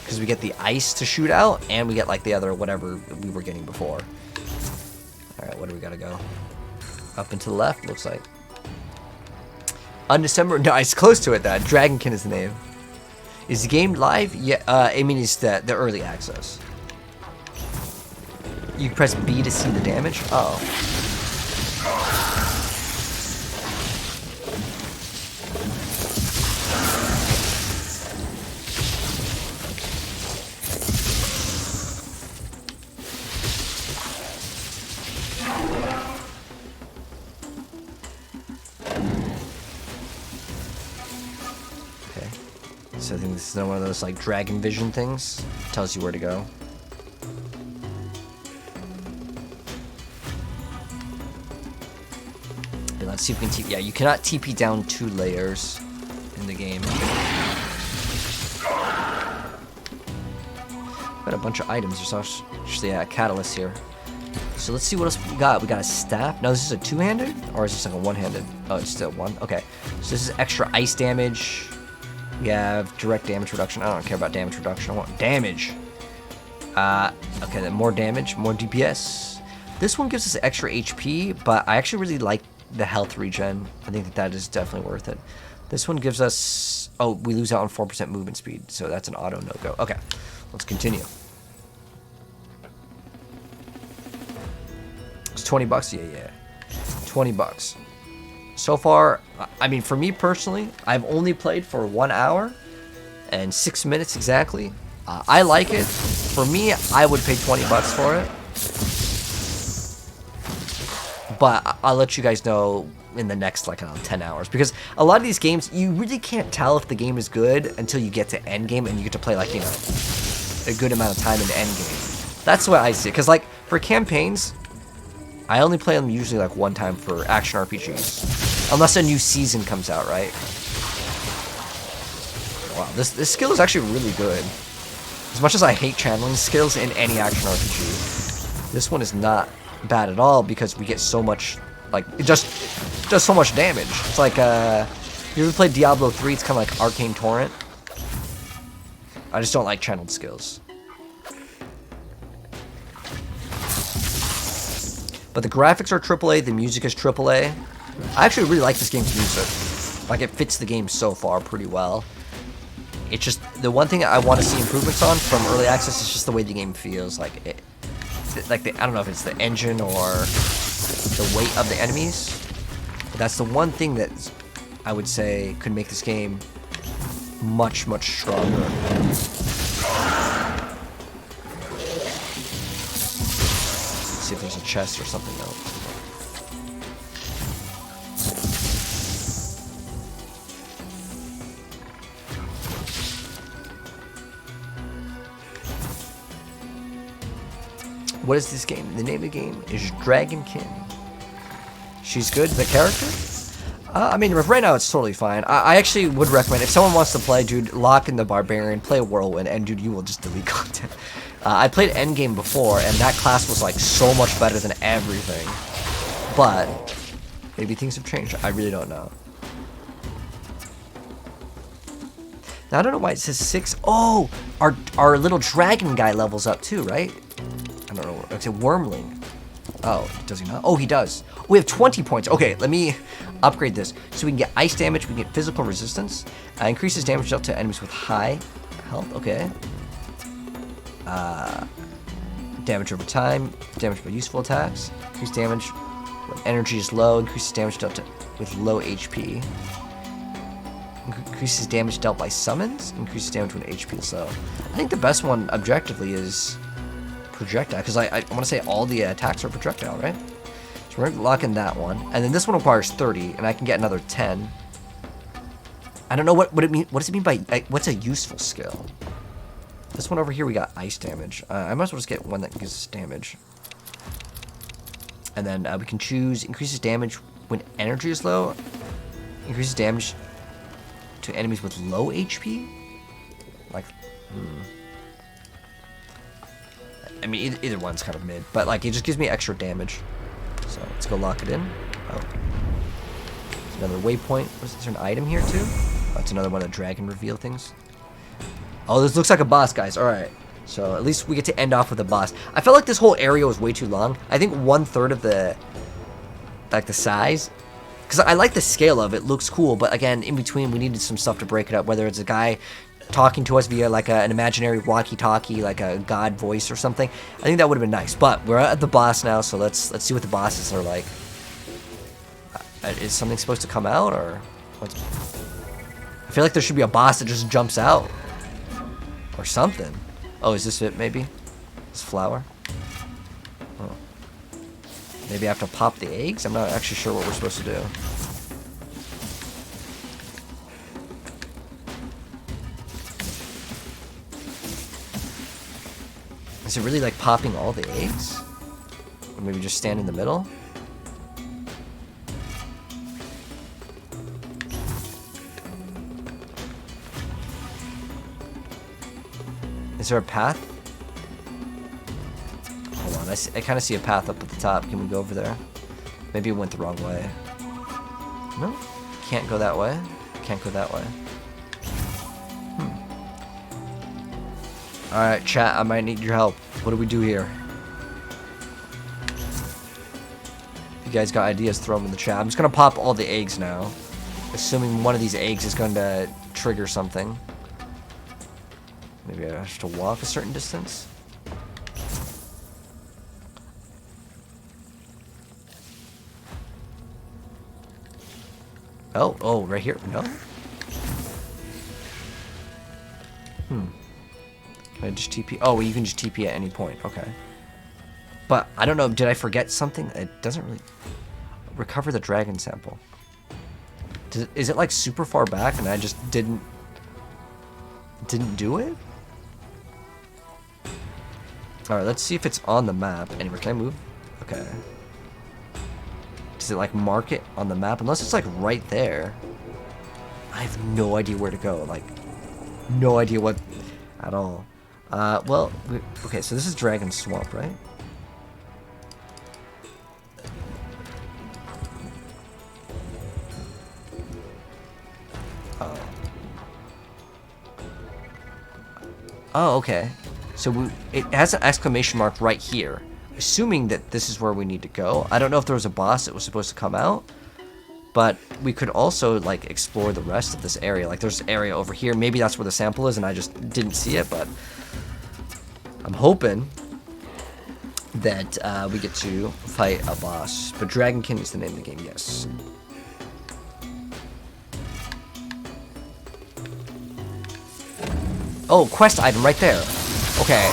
Speaker 2: Because we get the ice to shoot out, and we get like the other whatever we were getting before. Alright, where do we gotta go? Up and to the left, looks like. On December, no, it's close to it, that. DragonKin is the name. Is the game live? Yeah, I mean, it's the early access. You can press B to see the damage? Oh. So I think this is one of those like dragon vision things. Tells you where to go. But let's see if we can TP. Yeah, you cannot TP down 2 layers in the game. Got a bunch of items. There's actually a catalyst here. So let's see what else we got. We got a staff. Now, is this a 2-handed? Or is this like a 1-handed? Oh, it's still 1. Okay. So this is extra ice damage. We have direct damage reduction. I don't care about damage reduction. I want damage. Okay, then more damage, more DPS. This one gives us extra HP, but I actually really like the health regen. I think that is definitely worth it. This one gives us... Oh, we lose out on 4% movement speed, so that's an auto no-go. Okay, let's continue. It's 20 bucks? Yeah. 20 bucks. So far, I mean, for me personally, I've only played for 1 hour and 6 minutes exactly. I like it. For me, I would pay 20 bucks for it. But I'll let you guys know in the next, like, 10 hours. Because a lot of these games, you really can't tell if the game is good until you get to endgame and you get to play, like, you know, a good amount of time in the endgame. That's the way I see it. Because, like, for campaigns, I only play them usually, like, one time for action RPGs. Unless a new season comes out, right? Wow, this skill is actually really good. As much as I hate channeling skills in any action RPG, this one is not bad at all because we get so much, like, it just does so much damage. It's like, you ever played Diablo 3? It's kind of like Arcane Torrent. I just don't like channeled skills. But the graphics are AAA, the music is AAA. I actually really like this game's music. Like, it fits the game so far pretty well. It's just, the one thing I want to see improvements on from early access is just the way the game feels. Like, I don't know if it's the engine or the weight of the enemies. But that's the one thing that I would say could make this game much, much stronger. Let's see if there's a chest or something else. What is this game? The name of the game is DragonKin. She's good, the character? I mean, right now it's totally fine. I actually would recommend, if someone wants to play, dude, lock in the Barbarian, play a Whirlwind, and dude, you will just delete content. I played Endgame before, and that class was like so much better than everything. But maybe things have changed. I really don't know. Now, I don't know why it says 6. Oh, our little dragon guy levels up too, right? I don't know. It's a Wormling. Oh, does he not? Oh, he does. We have 20 points. Okay, let me upgrade this. So we can get ice damage, we can get physical resistance. Increases damage dealt to enemies with high health. Okay. Damage over time. Damage by useful attacks. Increased damage when energy is low. Increases damage dealt to with low HP. Increases damage dealt by summons. Increases damage when HP is low. I think the best one objectively is projectile, because I want to say all the attacks are projectile, right? So we're going to lock in that one. And then this one requires 30, and I can get another 10. I don't know what it mean. What does it mean by, what's a useful skill? This one over here, we got ice damage. I might as well just get one that gives us damage. And then we can choose increases damage when energy is low. Increases damage to enemies with low HP. Like, I mean, either one's kind of mid, but like it just gives me extra damage. So let's go lock it in. Oh, there's another waypoint. Was there an item here too? Oh, that's another one of the dragon reveal things. Oh, this looks like a boss, guys. All right, so at least we get to end off with a boss. I felt like this whole area was way too long. I think 1/3 of the size, because I like the scale of it. Looks cool, but again, in between we needed some stuff to break it up. Whether it's a guy talking to us via like an imaginary walkie-talkie, like a god voice or something. I think that would have been nice. But we're at the boss now, so let's see what the bosses are like. Is something supposed to come out, or what's... I feel like there should be a boss that just jumps out or something. Oh, is this it? Maybe this flower. Oh. Maybe I have to pop the eggs. I'm not actually sure what we're supposed to do. Is it really like popping all the eggs? Or maybe just stand in the middle? Is there a path? Hold on, I kind of see a path up at the top. Can we go over there? Maybe it went the wrong way. No? Can't go that way. Can't go that way. Alright, chat, I might need your help. What do we do here? If you guys got ideas, throw them in the chat. I'm just gonna pop all the eggs now. Assuming one of these eggs is going to trigger something. Maybe I have to walk a certain distance. Oh, right here. No? Can I just TP? Oh, you can just TP at any point. Okay. But, I don't know, did I forget something? It doesn't really... Recover the dragon sample. Is it like super far back and I just didn't do it? Alright, let's see if it's on the map. Anyway, can I move? Okay. Does it like mark it on the map? Unless it's like right there. I have no idea where to go. Like, no idea what at all. Well, okay, so this is Dragon Swamp, right? Oh, okay. So it has an exclamation mark right here. Assuming that this is where we need to go. I don't know if there was a boss that was supposed to come out. But we could also, like, explore the rest of this area. Like, there's an area over here. Maybe that's where the sample is and I just didn't see it. But I'm hoping that we get to fight a boss. But DragonKin is the name of the game, yes. Oh, quest item right there. Okay.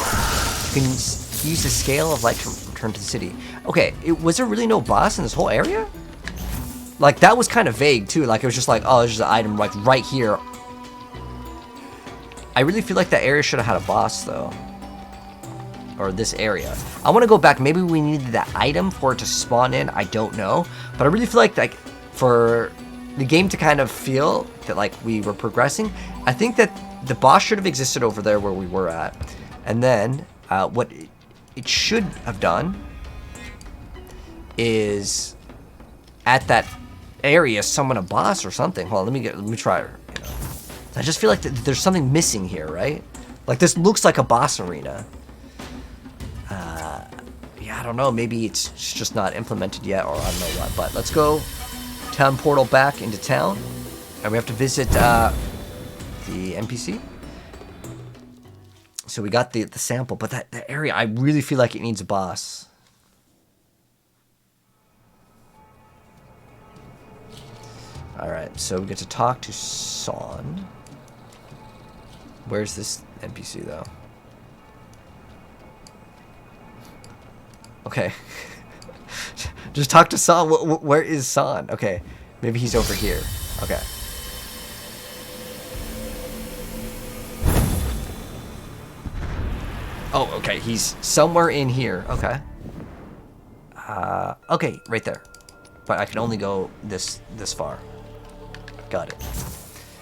Speaker 2: You can use the scale of light to return to the city. Okay, was there really no boss in this whole area? Like, that was kind of vague, too. Like, it was just like, oh, there's just an item, like, right here. I really feel like that area should have had a boss, though. Or this area. I want to go back. Maybe we needed that item for it to spawn in. I don't know. But I really feel like, for the game to kind of feel that, like, we were progressing, I think that the boss should have existed over there where we were at. And then, what it should have done is at that area summon a boss or something. Hold on, let me try it. You know. I just feel like there's something missing here, right? Like, this looks like a boss arena. Yeah, I don't know. Maybe it's just not implemented yet, or I don't know what. But let's go town portal back into town, and we have to visit the NPC. So we got the sample, but that area, I really feel like it needs a boss. Alright, so we get to talk to Son. Where's this NPC, though? Okay. Just talk to Son. Where is Son? Okay. Maybe he's over here. Okay. Oh, okay. He's somewhere in here. Okay. Okay, right there. But I can only go this far. Got it.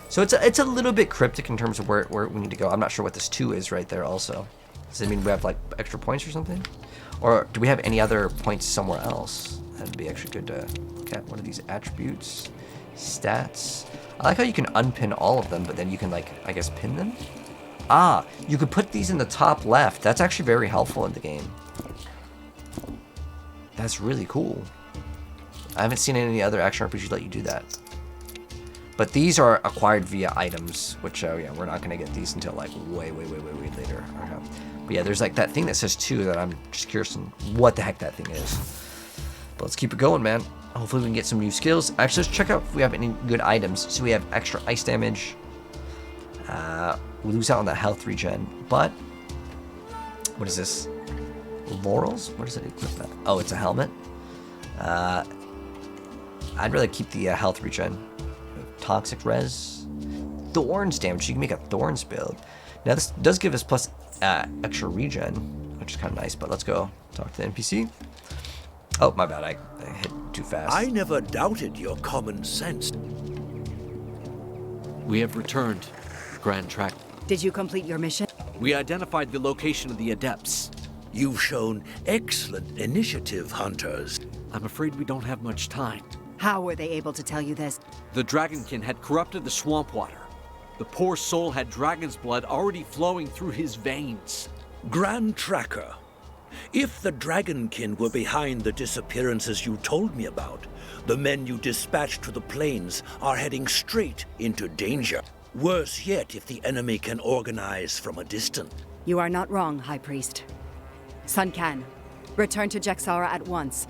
Speaker 2: So it's a little bit cryptic in terms of where we need to go. I'm not sure what this 2 is right there also. Does it mean we have like extra points or something? Or do we have any other points somewhere else? That'd be actually good to look at. What are these attributes? Stats. I like how you can unpin all of them, but then you can, like, I guess pin them? Ah, you could put these in the top left. That's actually very helpful in the game. That's really cool. I haven't seen any other action RPG let you do that. But these are acquired via items, which, yeah, we're not going to get these until, like, way later. Okay. But yeah, there's, like, that thing that says 2 that I'm just curious on what the heck that thing is. But let's keep it going, man. Hopefully we can get some new skills. Actually, let's check out if we have any good items. So we have extra ice damage. We lose out on that health regen. But, what is this? Laurels? Where does it equip that? Oh, it's a helmet. I'd rather keep the health regen. Toxic res. Thorns damage. You can make a thorns build. Now this does give us plus extra regen, which is kind of nice. But let's go talk to the NPC. Oh, my bad. I hit too fast.
Speaker 10: I never doubted your common sense.
Speaker 3: We have returned, Grand Track.
Speaker 9: Did you complete your mission?
Speaker 3: We identified the location of the Adepts.
Speaker 10: You've shown excellent initiative, hunters.
Speaker 3: I'm afraid we don't have much time.
Speaker 9: How were they able to tell you this?
Speaker 3: The Dragonkin had corrupted the swamp water. The poor soul had dragon's blood already flowing through his veins.
Speaker 10: Grand Tracker, if the Dragonkin were behind the disappearances you told me about, the men you dispatched to the plains are heading straight into danger. Worse yet if the enemy can organize from a distance.
Speaker 9: You are not wrong, High Priest. Sun Can, return to Jaxara at once.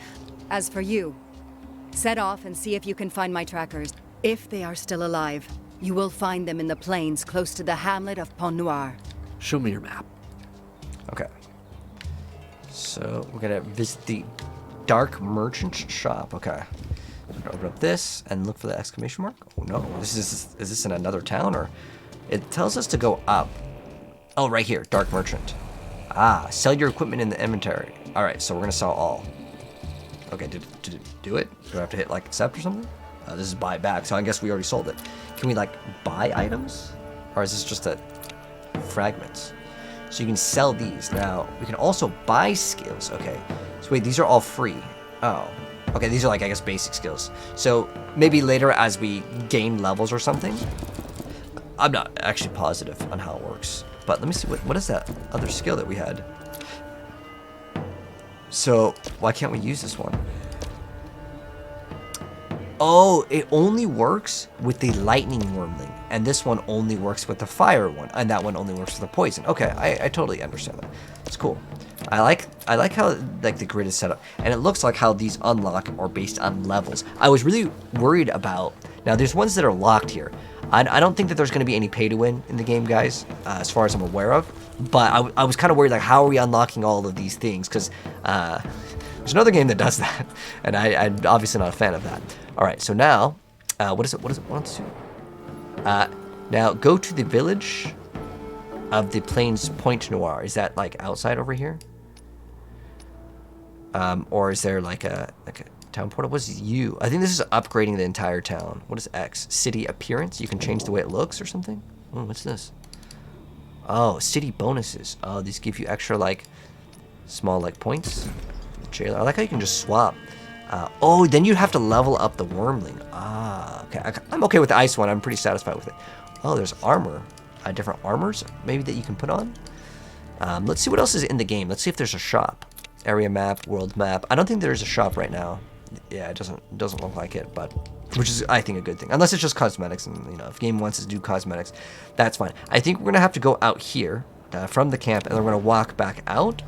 Speaker 9: As for you, set off and see if you can find my trackers. If they are still alive, you will find them in the plains close to the hamlet of Pont Noir.
Speaker 3: Show me your map.
Speaker 2: Okay. So we're gonna visit the Dark Merchant Shop. Okay. I'm gonna open up this and look for the exclamation mark. Oh no, is this in another town, or it tells us to go up? Oh, right here, Dark Merchant. Ah, sell your equipment in the inventory. All right, so we're gonna sell all. Okay, did it do it? Do I have to hit like accept or something? This is buy back, so I guess we already sold it. Can we like buy items, or is this just a fragments? So you can sell these. Now we can also buy skills. Okay, so wait, these are all free. Oh. Okay, these are like, I guess, basic skills. So maybe later as we gain levels or something. I'm not actually positive on how it works. But let me see, what is that other skill that we had? So why can't we use this one? Oh, it only works with the lightning wormling. And this one only works with the fire one. And that one only works with the poison. Okay, I totally understand that. It's cool. I like how like the grid is set up, and it looks like how these unlock are based on levels. I was really worried about, now there's ones that are locked here. I don't think that there's going to be any pay to win in the game, guys, as far as I'm aware of. But I was kind of worried, like, how are we unlocking all of these things? Because there's another game that does that, and I'm obviously not a fan of that. All right, so now, what is it want to do? Now go to the village of the Plains Point Noir. Is that like outside over here? Or is there like a town portal? What's U? I think this is upgrading the entire town. What is X? City appearance? You can change the way it looks or something? Oh, what's this? Oh, city bonuses. Oh, these give you extra like small like points. Jailer. I like how you can just swap. Oh, then you have to level up the wormling. Ah, okay. I'm okay with the ice one. I'm pretty satisfied with it. Oh, there's armor. Different armors maybe that you can put on. Let's see what else is in the game. Let's see if there's a shop. Area map, world map. I don't think there's a shop right now. Yeah, it doesn't look like it, but which is, I think, a good thing. Unless it's just cosmetics, and you know, if game wants to do cosmetics, that's fine. I think we're gonna have to go out here from the camp, and then we're gonna walk back out.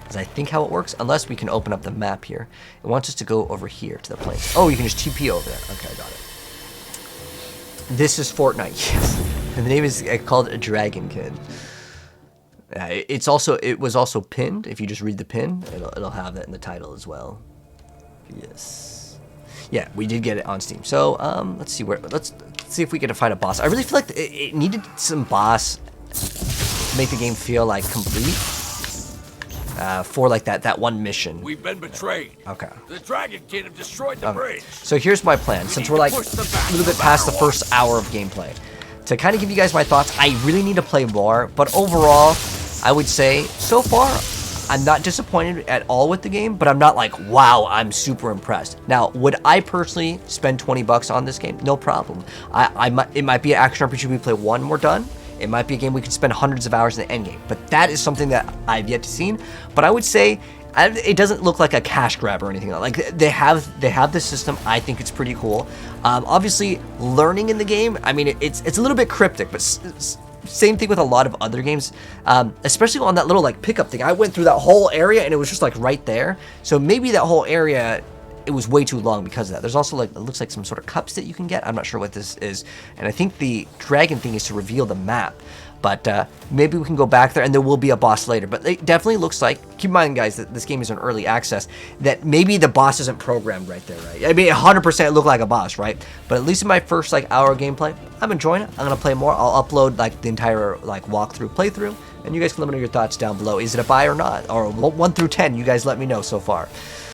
Speaker 2: Is I think how it works, unless we can open up the map here. It wants us to go over here to the place. Oh, you can just TP over there. Okay, I got it. This is Fortnite, yes. And the name is called DragonKin. It was also pinned. If you just read the pin, it'll have that in the title as well. Yes. Yeah, we did get it on Steam. So let's see if we can find a boss. I really feel like it needed some boss to make the game feel like complete. For like that one mission.
Speaker 4: We've been betrayed.
Speaker 2: Okay.
Speaker 4: The Dragonkin have destroyed the bridge.
Speaker 2: So here's my plan. Since we're like a little bit past the first hour of gameplay, to kind of give you guys my thoughts, I really need to play more. But overall, I would say so far, I'm not disappointed at all with the game. But I'm not like, wow, I'm super impressed. Now, would I personally spend $20 on this game? No problem. It might be an action RPG we play one, we're done. It might be a game we could spend hundreds of hours in the end game, but that is something that I've yet to see. But I would say it doesn't look like a cash grab or anything. Like they have this system. I think it's pretty cool. Obviously, learning in the game. I mean, it's a little bit cryptic, but same thing with a lot of other games, especially on that little like pickup thing. I went through that whole area and it was just like right there. So maybe that whole area, it was way too long because of that. There's also like, it looks like some sort of cups that you can get. I'm not sure what this is. And I think the dragon thing is to reveal the map. But maybe we can go back there and there will be a boss later. But it definitely looks like, keep in mind guys, that this game is in early access, that maybe the boss isn't programmed right there, right? I mean, 100% look like a boss, right? But at least in my first like hour of gameplay, I'm enjoying it. I'm gonna play more. I'll upload like the entire like walkthrough playthrough. And you guys can let me know your thoughts down below. Is it a buy or not? Or 1 through 10, you guys let me know so far.